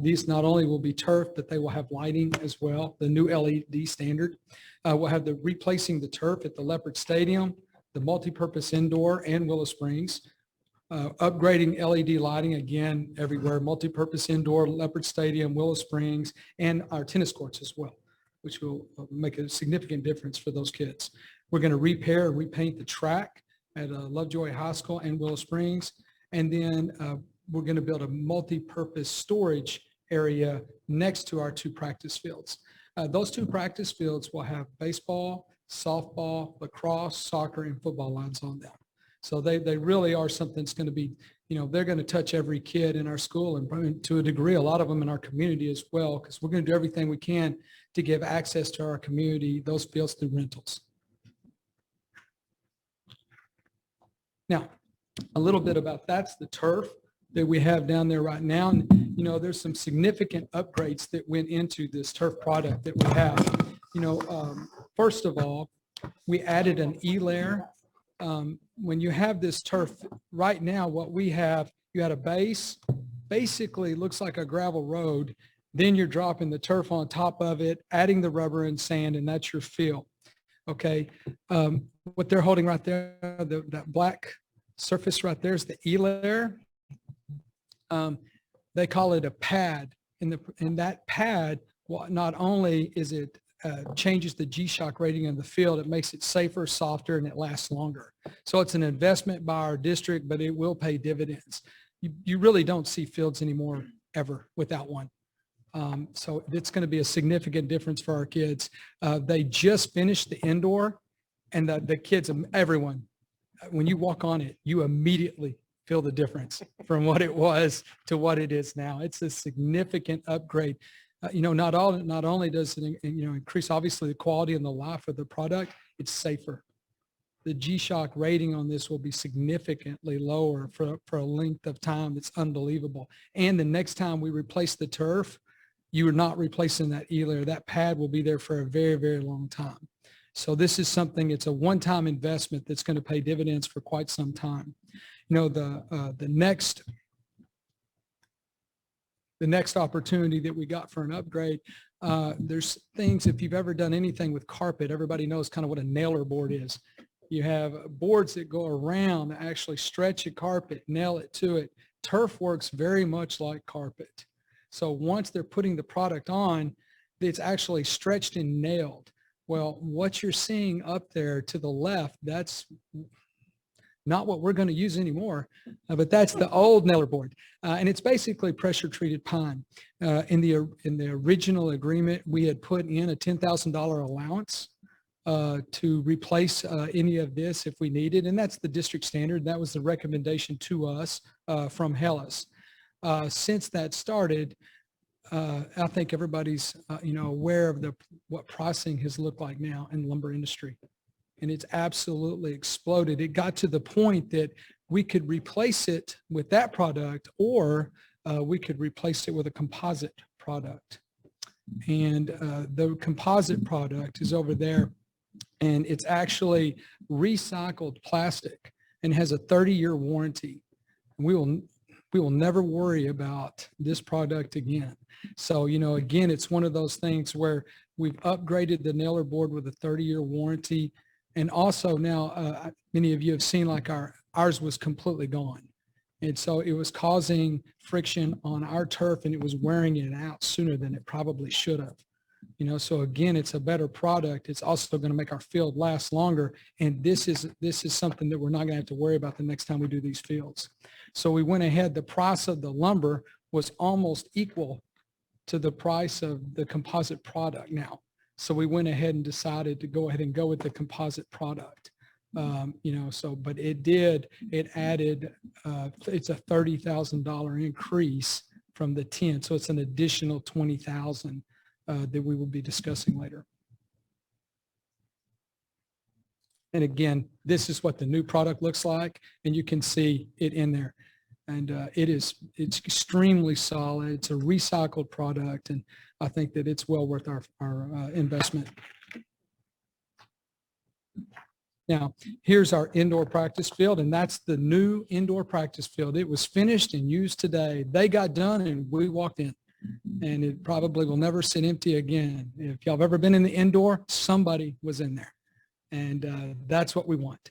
These not only will be turf, but they will have lighting as well, the new LED standard. We'll have replacing the turf at the Leopard Stadium, the multi-purpose indoor and Willow Springs. Upgrading LED lighting again everywhere, multi-purpose indoor, Leopard Stadium, Willow Springs, and our tennis courts as well, which will make a significant difference for those kids. We're going to repair and repaint the track at Lovejoy High School and Willow Springs. And then we're going to build a multi-purpose storage area next to our two practice fields. Those two practice fields will have baseball, softball, lacrosse, soccer, and football lines on them. So they really are something that's going to be, they're going to touch every kid in our school and to a degree, a lot of them in our community as well, because we're going to do everything we can to give access to our community, those fields through rentals. Now, a little bit about that's the turf that we have down there right now. And, there's some significant upgrades that went into this turf product that we have. First of all, we added an E-layer. When you have this turf right now, what we have, you had a base, basically looks like a gravel road. Then you're dropping the turf on top of it, adding the rubber and sand, and that's your field. Okay. What they're holding right there, that black surface right there is the E-layer. They call it a pad. And that pad, not only is it changes the G-shock rating of the field, it makes it safer, softer, and it lasts longer. So it's an investment by our district, but it will pay dividends. You really don't see fields anymore ever without one. So it's going to be a significant difference for our kids. They just finished the indoor, and the kids, everyone, when you walk on it, you immediately feel the difference from what it was to what it is now. It's a significant upgrade. Not only does it increase obviously the quality and the life of the product, it's safer. The G-shock rating on this will be significantly lower for a length of time that's unbelievable. And the next time we replace the turf, you are not replacing that E-layer. That pad will be there for a very, very long time. So this is something, it's a one-time investment that's going to pay dividends for quite some time. The next opportunity that we got for an upgrade, there's things, if you've ever done anything with carpet, everybody knows kind of what a nailer board is. You have boards that go around that actually stretch a carpet, nail it to it. Turf works very much like carpet. So once they're putting the product on, it's actually stretched and nailed. Well, what you're seeing up there to the left, that's not what we're going to use anymore, but that's the old nailer board. And it's basically pressure treated pine. In the original agreement, we had put in a $10,000 allowance to replace any of this if we needed. And that's the district standard. That was the recommendation to us from Hellas. Since that started, I think everybody's aware of what pricing has looked like now in the lumber industry. and it's absolutely exploded. It got to the point that we could replace it with that product, or we could replace it with a composite product. And the composite product is over there, and it's actually recycled plastic and has a 30-year warranty. We will never worry about this product again. So, again, it's one of those things where we've upgraded the nailer board with a 30-year warranty. And also now, many of you have seen like ours was completely gone. And so it was causing friction on our turf, and it was wearing it out sooner than it probably should have. So again, it's a better product. It's also going to make our field last longer. And this is something that we're not going to have to worry about the next time we do these fields. So we went ahead, the price of the lumber was almost equal to the price of the composite product now. So we went ahead and decided to go ahead and go with the composite product. But it added, it's a $30,000 increase from the 10. So it's an additional 20,000 that we will be discussing later. And again, this is what the new product looks like, and you can see it in there. And it's extremely solid. It's a recycled product, and I think that it's well worth our investment. Now, here's our indoor practice field, and that's the new indoor practice field. It was finished and used today. They got done, and we walked in. And it probably will never sit empty again. If y'all have ever been in the indoor, somebody was in there. And that's what we want.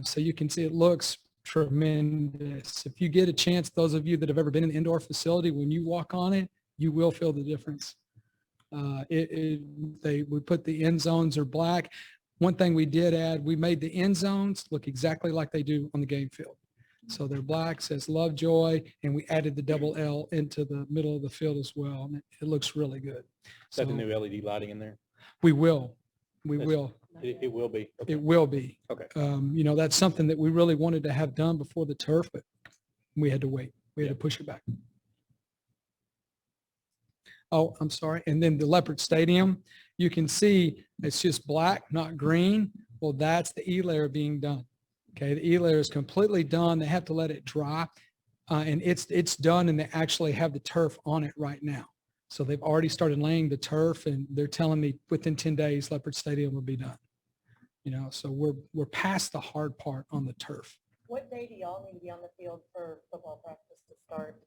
So you can see it looks tremendous. If you get a chance, those of you that have ever been in the indoor facility, when you walk on it, you will feel the difference. We put the end zones are black. One thing we did add, we made the end zones look exactly like they do on the game field. So they're black, says Lovejoy, and we added the double L into the middle of the field as well. And it looks really good. Is that the new LED lighting in there? We will. It will be. Okay. It will be. Okay. That's something that we really wanted to have done before the turf, but we had to wait. We had to push it back. Oh, I'm sorry. And then the Leopard Stadium, you can see it's just black, not green. Well, that's the E-layer being done. Okay, the E-layer is completely done. They have to let it dry, and it's done, and they actually have the turf on it right now. So they've already started laying the turf, and they're telling me within 10 days, Leopard Stadium will be done. So we're past the hard part on the turf. What day do y'all need to be on the field for football practice to start?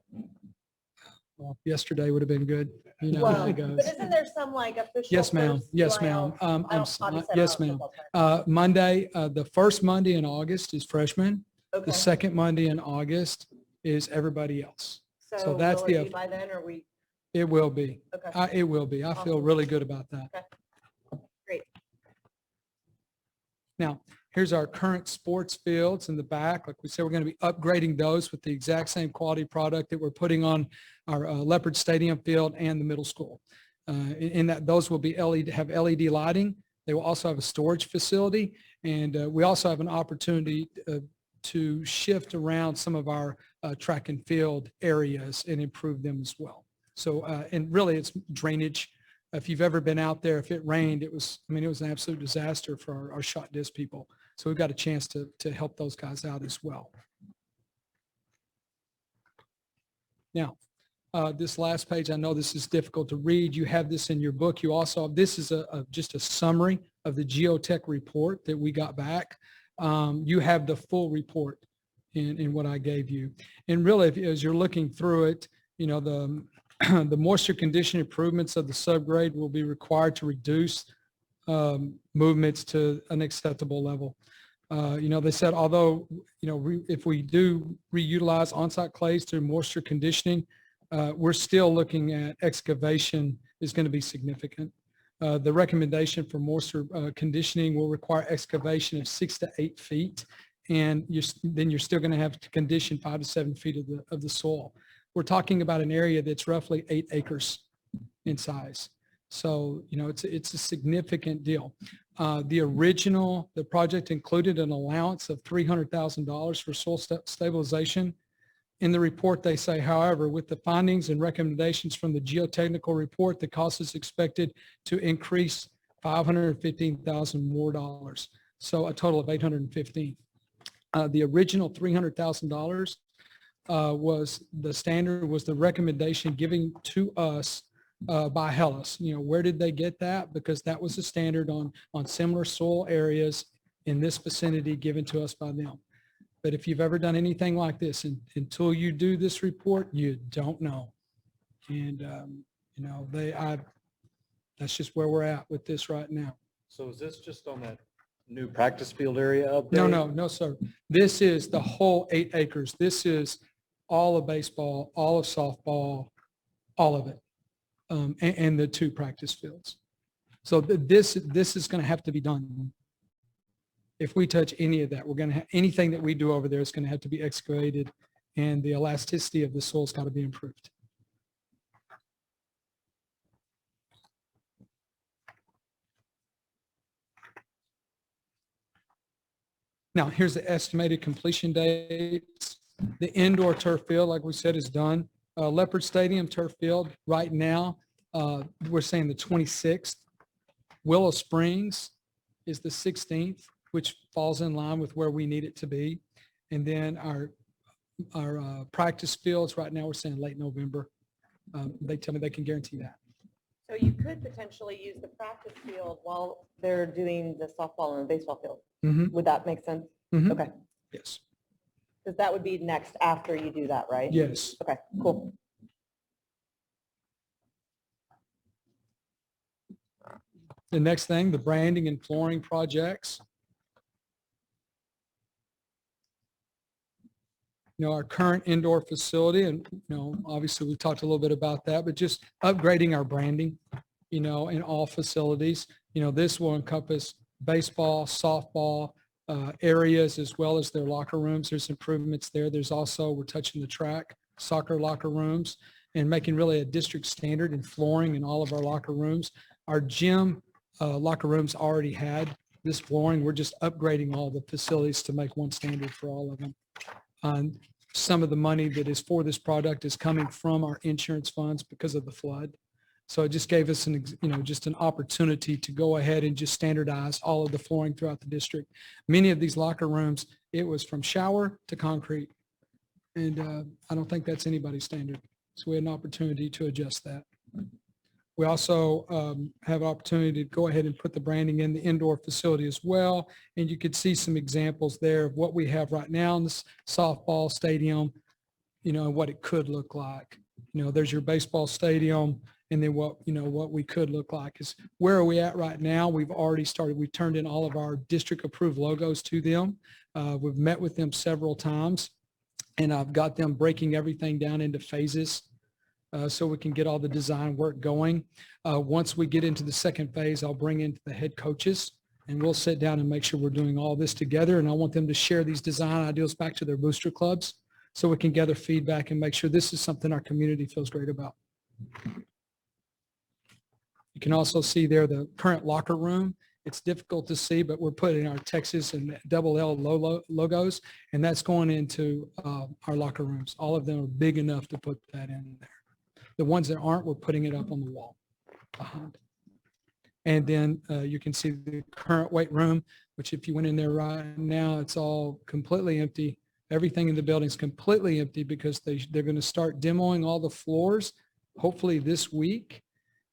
Well, yesterday would have been good. Well, how it goes. but isn't there some like official? Yes, ma'am. first Yes, UIL? ma'am. Obviously, I Yes, don't know ma'am. football practice. Monday, the first Monday in August is freshmen. Okay. The second Monday in August is everybody else. So that's will it be by then, or we? It will be. Okay. It will be. I feel Awesome. really good about that. Okay. Great. Now, here's our current sports fields in the back. Like we said, we're going to be upgrading those with the exact same quality product that we're putting on our Leopard Stadium field and the middle school. In that, those will be have LED lighting. They will also have a storage facility, and we also have an opportunity to shift around some of our track and field areas and improve them as well. So, and really, it's drainage. If you've ever been out there, if it rained, it was an absolute disaster for our shot disc people. So we've got a chance to help those guys out as well. Now, this last page, I know this is difficult to read. You have this in your book. You also, this is just a summary of the geotech report that we got back. You have the full report in what I gave you. And really, as you're looking through it, the moisture condition improvements of the subgrade will be required to reduce movements to an acceptable level. They said, although, if we do reutilize on-site clays through moisture conditioning, we're still looking at excavation is going to be significant. The recommendation for moisture conditioning will require excavation of 6 to 8 feet, and then you're still going to have to condition 5 to 7 feet of the soil. We're talking about an area that's roughly 8 acres in size. So, it's a significant deal. The project included an allowance of $300,000 for soil stabilization. In the report, they say, however, with the findings and recommendations from the geotechnical report, the cost is expected to increase $515,000 more. So a total of 815. The original $300,000 was the standard, was the recommendation given to us by Hellas. You know, where did they get that? Because that was the standard on similar soil areas in this vicinity given to us by them. But if you've ever done anything like this, until you do this report, you don't know. And, you know, that's just where we're at with this right now. So is this just on that new practice field area update? No, sir. This is the whole 8 acres. This is all of baseball, all of softball, all of it, and the 2 practice fields. So this is going to have to be done. If we touch any of that, we're going to have anything that we do over there is going to have to be excavated, and the elasticity of the soil's got to be improved. Now, here's the estimated completion dates. The indoor turf field, like we said, is done. Leopard Stadium turf field, right now, we're saying the 26th. Willow Springs is the 16th, which falls in line with where we need it to be. And then our practice fields, right now, we're saying late November. They tell me they can guarantee that. So you could potentially use the practice field while they're doing the softball and the baseball field. Mhm. Would that make sense? Mhm. Okay. Yes. Because that would be next after you do that, right? Yes. Okay, cool. The next thing, the branding and flooring projects. You know, our current indoor facility, and, you know, obviously we talked a little bit about that, but just upgrading our branding, you know, in all facilities. You know, this will encompass baseball, softball areas, as well as their locker rooms. There's improvements there. There's also, we're touching the track, soccer locker rooms, and making really a district standard in flooring in all of our locker rooms. Our gym locker rooms already had this flooring. We're just upgrading all the facilities to make one standard for all of them. Some of the money that is for this product is coming from our insurance funds because of the flood. So it just gave us just an opportunity to go ahead and just standardize all of the flooring throughout the district. Many of these locker rooms, it was from shower to concrete. And I don't think that's anybody's standard. So we had an opportunity to adjust that. We also have an opportunity to go ahead and put the branding in the indoor facility as well. And you could see some examples there of what we have right now in this softball stadium, you know, what it could look like. You know, there's your baseball stadium, and then what we could look like is where are we at right now? We've already started. We've turned in all of our district approved logos to them. We've met with them several times, and I've got them breaking everything down into phases. So we can get all the design work going. Once we get into the second phase, I'll bring in the head coaches, and we'll sit down and make sure we're doing all this together. And I want them to share these design ideas back to their booster clubs so we can gather feedback and make sure this is something our community feels great about. You can also see there the current locker room. It's difficult to see, but we're putting our Texas and double L logos, and that's going into our locker rooms. All of them are big enough to put that in there. The ones that aren't, we're putting it up on the wall behind. And then you can see the current weight room, which if you went in there right now, it's all completely empty. Everything in the building is completely empty because they're going to start demoing all the floors, hopefully this week.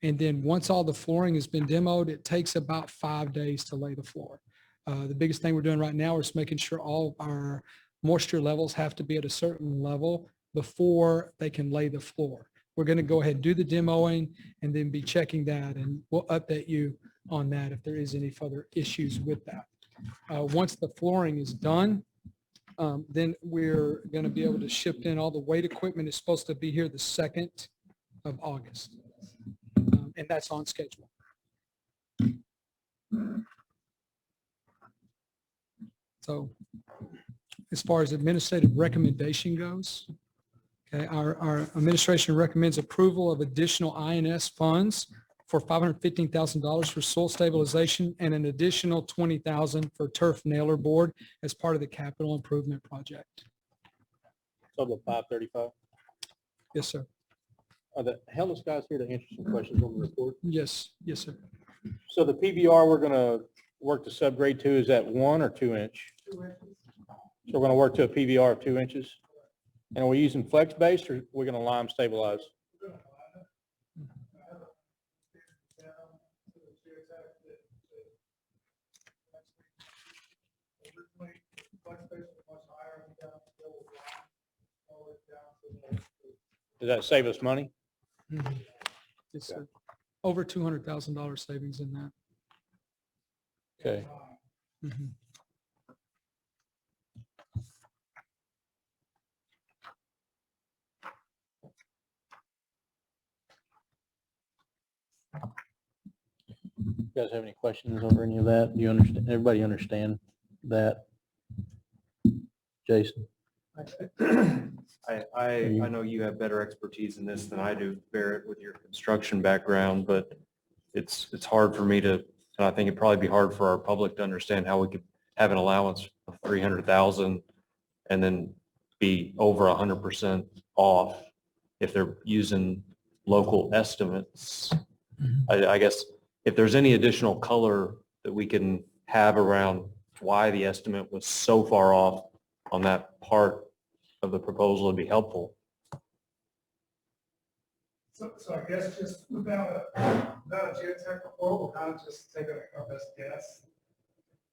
And then once all the flooring has been demoed, it takes about 5 days to lay the floor. The biggest thing we're doing right now is making sure all of our moisture levels have to be at a certain level before they can lay the floor. We're going to go ahead and do the demoing and then be checking that, and we'll update you on that if there is any further issues with that. Once the flooring is done, then we're going to be able to ship in all the weight equipment. Is supposed to be here the 2nd of August, and that's on schedule. So as far as administrative recommendation goes, okay, our administration recommends approval of additional INS funds for $515,000 for soil stabilization and an additional $20,000 for turf nailer board as part of the capital improvement project. Total of 535. Yes, sir. Are the Hellas guys here to answer some questions on the report? Yes, sir. So the PBR, we're going to work to subgrade to, is that 1 or 2 inch? So we're going to work to a PVR of 2 inches. And are we using flex base or we're going to lime stabilize? Does that save us money? It's over $200,000 savings in that. Okay. Mhm. You guys have any questions over any of that? Do you understand, everybody understand that? Jason? I know you have better expertise in this than I do, Barrett, with your construction background, but it's hard for me to, and I think it'd probably be hard for our public to understand how we could have an allowance of 300,000 and then be over 100% off if they're using local estimates. I guess if there's any additional color that we can have around why the estimate was so far off on that part of the proposal would be helpful. So I guess just without a geotech report, we'll kind of just take our best guess.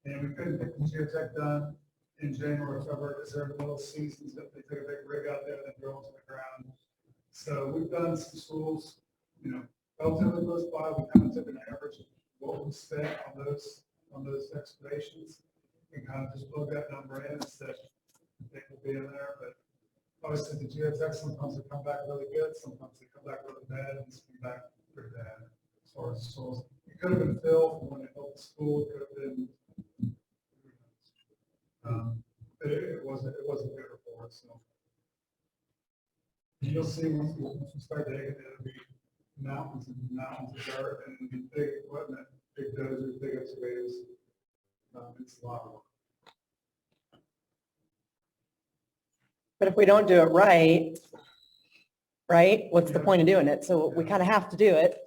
And we couldn't get the geotech done in January, February, because they're in the middle of seasons, that they took a big rig out there and then drill into the ground. So we've done some schools, relatively close by. We kind of took an average of what we spent on those excavations and kind of just plug that number in and said they will be in there. But obviously the geotech, sometimes they come back really good, sometimes they come back really bad, and it's come back pretty bad as far as soils. It could have been fill from when they built the school, it could have been, but it wasn't a good report, so. You'll see once we start digging, it'll be mountains and mountains of dirt and it'll be big equipment, big dozers, big excavators. It's a lot of work. But if we don't do it right, what's the point of doing it? So we kind of have to do it.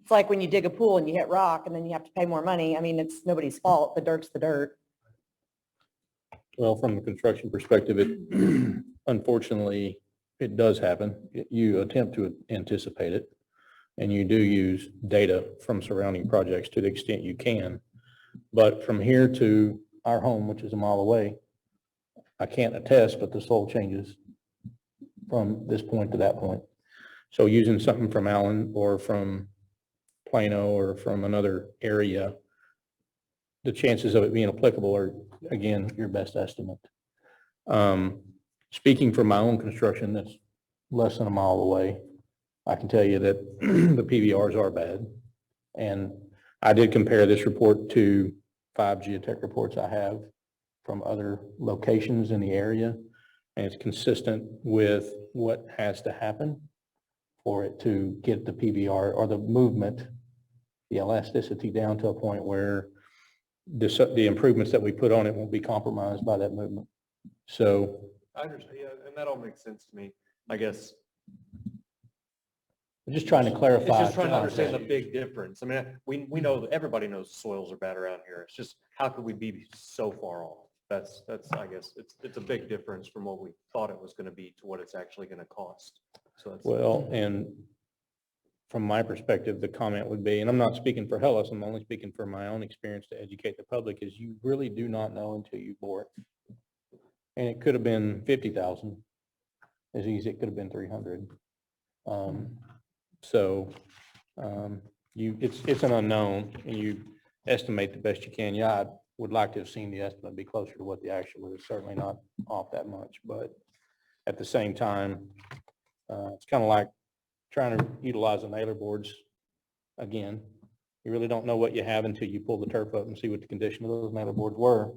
It's like when you dig a pool and you hit rock and then you have to pay more money. I mean, it's nobody's fault. The dirt's the dirt. Well, from a construction perspective, it unfortunately, it does happen. You attempt to anticipate it, and you do use data from surrounding projects to the extent you can. But from here to our home, which is a mile away, I can't attest, but the soil changes from this point to that point. So using something from Allen or from Plano or from another area, the chances of it being applicable are, again, your best estimate. Speaking from my own construction, that's less than a mile away, I can tell you that the PVRs are bad. And I did compare this report to 5 geotech reports I have from other locations in the area. And it's consistent with what has to happen for it to get the PVR or the movement, the elasticity down to a point where the improvements that we put on it won't be compromised by that movement. So I understand, yeah, and that all makes sense to me. I guess I'm just trying to clarify. it's just trying to understand the big difference. I mean, we know, everybody knows the soils are bad around here. It's just, how could we be so far off? That's, I guess, it's a big difference from what we thought it was going to be to what it's actually going to cost. So that's. Well, and from my perspective, the comment would be, and I'm not speaking for Hellas, I'm only speaking from my own experience to educate the public, is you really do not know until you bore it. And it could have been 50,000 as easy, it could have been 300. It's an unknown and you estimate the best you can. Yeah, I would like to have seen the estimate be closer to what the actual was, certainly not off that much, but at the same time, it's kind of like trying to utilize the nailer boards again. You really don't know what you have until you pull the turf up and see what the condition of those nailer boards were.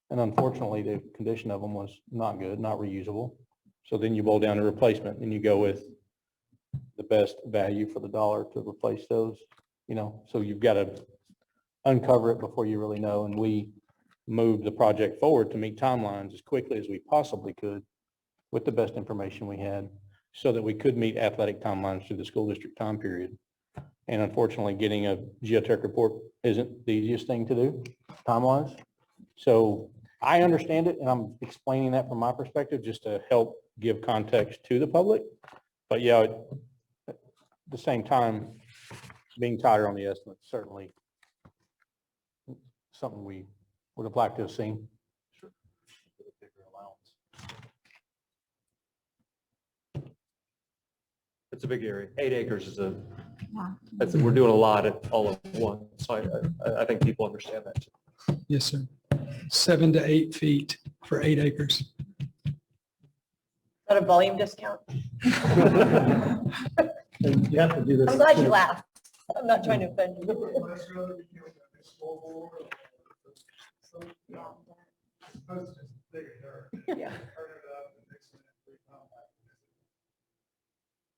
And unfortunately, the condition of them was not good, not reusable. So then you boil down to replacement and you go with the best value for the dollar to replace those, so you've got to uncover it before you really know. And we moved the project forward to meet timelines as quickly as we possibly could with the best information we had so that we could meet athletic timelines through the school district time period. And unfortunately, getting a geotech report isn't the easiest thing to do time-wise. So I understand it, and I'm explaining that from my perspective, just to help give context to the public. But yeah, at the same time, being tighter on the estimate, certainly something we would have liked to have seen. It's a big area. 8 acres is we're doing a lot at all at once. So I think people understand that too. Yes, sir. 7 to 8 feet for 8 acres. Is that a volume discount? And you have to do this. I'm glad you laughed. I'm not trying to offend you. Yeah.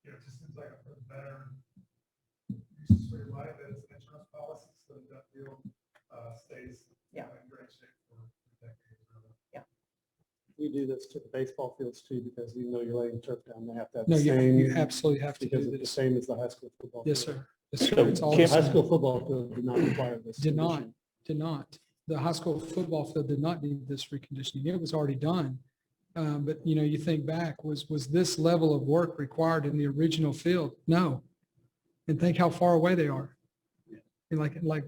You know, it just seems like a better use for your life as an insurance policy, so that deal stays in great shape for decades. Yeah. We do this to the baseball fields too, because even though you're laying turf down, they have to have No, the you same. absolutely have to Because do it's the this. same as the high school football. Yes, field. sir. Yes, sir. It's all the High same. school football field did not require this. Did not, condition. did not. The high school football field did not need this reconditioning. It was already done. But you know, you think back, was this level of work required in the original field? No. And think how far away they are. And like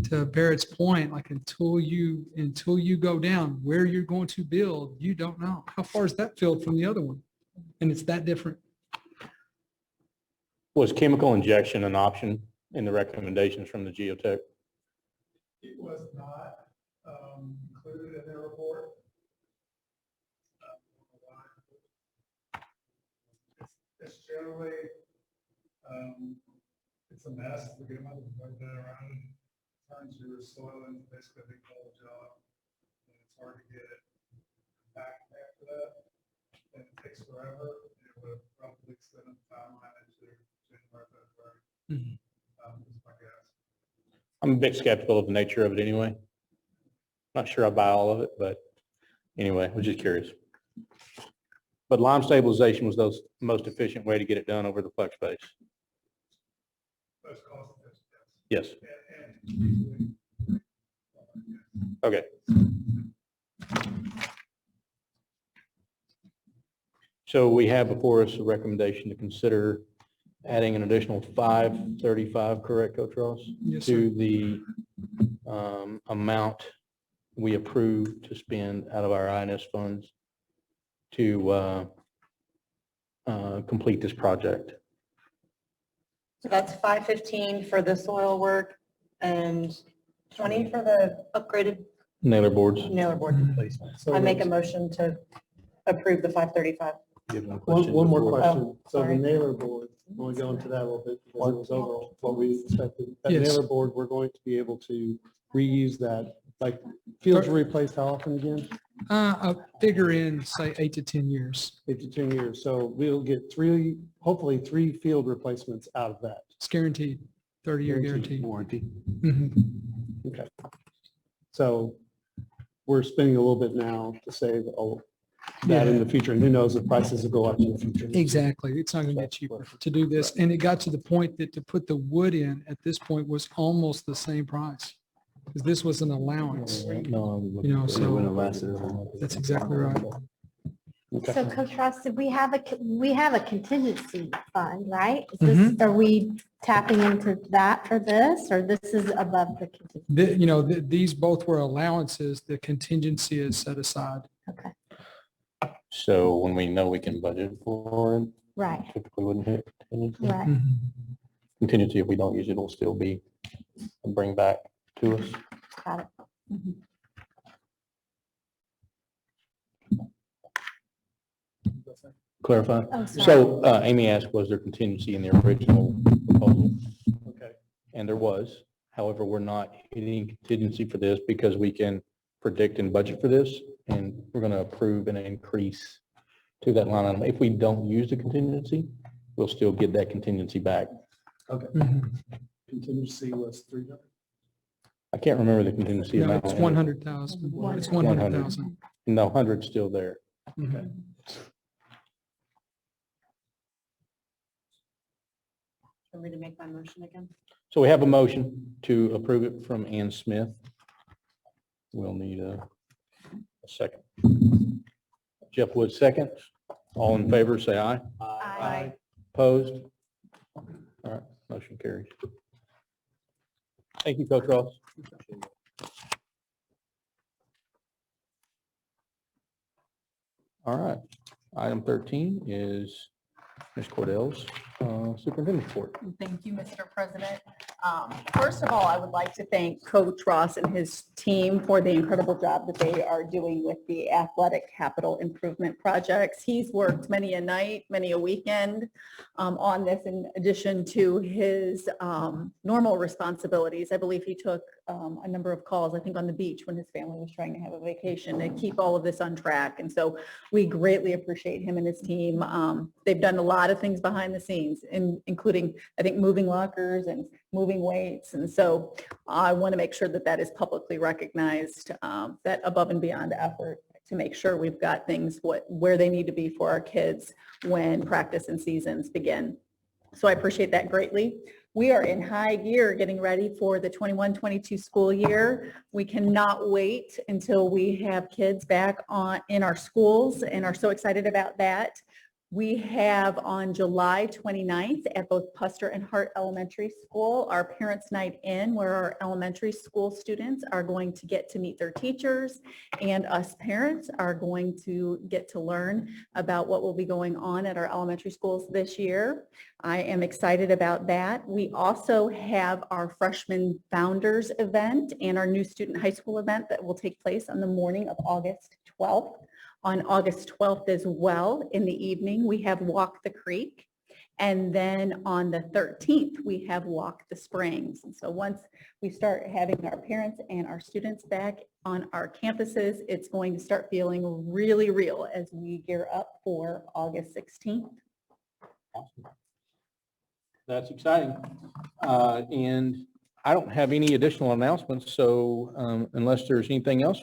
to Barrett's point, like until you go down where you're going to build, you don't know. How far is that field from the other one? And it's that different. Was chemical injection an option in the recommendations from the geotech? It was not included in their report. It's generally, it's a mess to get them out of the around. Turns your soil into basically a big cold job. And it's hard to get it back after that. And it takes forever. It would probably extend the timeline into January, February. Is my guess. I'm a bit skeptical of the nature of it anyway. Not sure I buy all of it, but anyway, I was just curious. But lime stabilization was the most efficient way to get it done over the flex base. Most cost efficient, Yes. And Okay. So we have before us a recommendation to consider adding an additional 535, correct, Coach Ross? Yes, To sir. the amount we approved to spend out of our INS funds to complete this project. So that's 515 for the soil work and 20 for the upgraded Nailer boards. nailer board replacement. So I make a there's- motion to approve the 535. One more question. Oh, So the sorry. nailer board, when we go into that a little bit, because it was over what we expected. That Yes. nailer board, we're going to be able to reuse that, like fields were replaced how often again? I figure in, say, 8 to 10 years. 8 to 10 years. So we'll get hopefully three field replacements out of that. It's guaranteed, 30-year guarantee. Warranty. Mhm. Okay. So we're spending a little bit now to save that in the future. And who knows if prices will go up in the future. Exactly. It's not going to get cheaper to do this. And it got to the point that to put the wood in at this point was almost the same price. Because this was an allowance, No, you know, so wouldn't have lasted as long. that's exactly right. So Coach Ross, did we have a contingency fund, right? Is this, are we tapping into that for this, or this is above the contingency? You know, these both were allowances. The contingency is set aside. Okay, So when we know we can budget for it, right, typically wouldn't hit contingency. right. Mhm. Contingency, if we don't use it, will still be a bring back to us. Got it. Mhm. Clarify. Oh, sorry. So Amy asked, was there contingency in the original proposal? Okay. And there was. However, we're not hitting contingency for this because we can predict and budget for this, and we're going to approve an increase to that line item. If we don't use the contingency, we'll still get that contingency back. Okay. Mhm. Contingency was 300. I can't remember the contingency No, amount. it's 100,000. It's 100,000. No, 100's still there. Mhm. For me to make my motion again. So we have a motion to approve it from Ann Smith. We'll need a second. Jeff Wood, second. All in favor, say aye. Aye. Opposed? All right, motion carries. Thank you, Coach Ross. All right, item 13 is Ms. Cordell's superintendent report. Thank you, Mr. President. First of all, I would like to thank Coach Ross and his team for the incredible job that they are doing with the athletic capital improvement projects. He's worked many a night, many a weekend on this in addition to his normal responsibilities. I believe he took a number of calls, I think on the beach when his family was trying to have a vacation to keep all of this on track. And so we greatly appreciate him and his team. They've done a lot of things behind the scenes, including, I think, moving lockers and moving weights. And so I want to make sure that that is publicly recognized, that above and beyond effort to make sure we've got things where they need to be for our kids when practice and seasons begin. So I appreciate that greatly. We are in high gear getting ready for the 21-22 school year. We cannot wait until we have kids back in our schools and are so excited about that. We have on July 29th at both Puster and Hart Elementary School, our Parents' Night In, where our elementary school students are going to get to meet their teachers, and us parents are going to get to learn about what will be going on at our elementary schools this year. I am excited about that. We also have our Freshman Founders event and our new student high school event that will take place on the morning of August 12th. On August 12th as well, in the evening, we have Walk the Creek. And then on the 13th, we have Walk the Springs. And so once we start having our parents and our students back on our campuses, it's going to start feeling really real as we gear up for August 16th. Awesome. That's exciting. And I don't have any additional announcements, so unless there's anything else,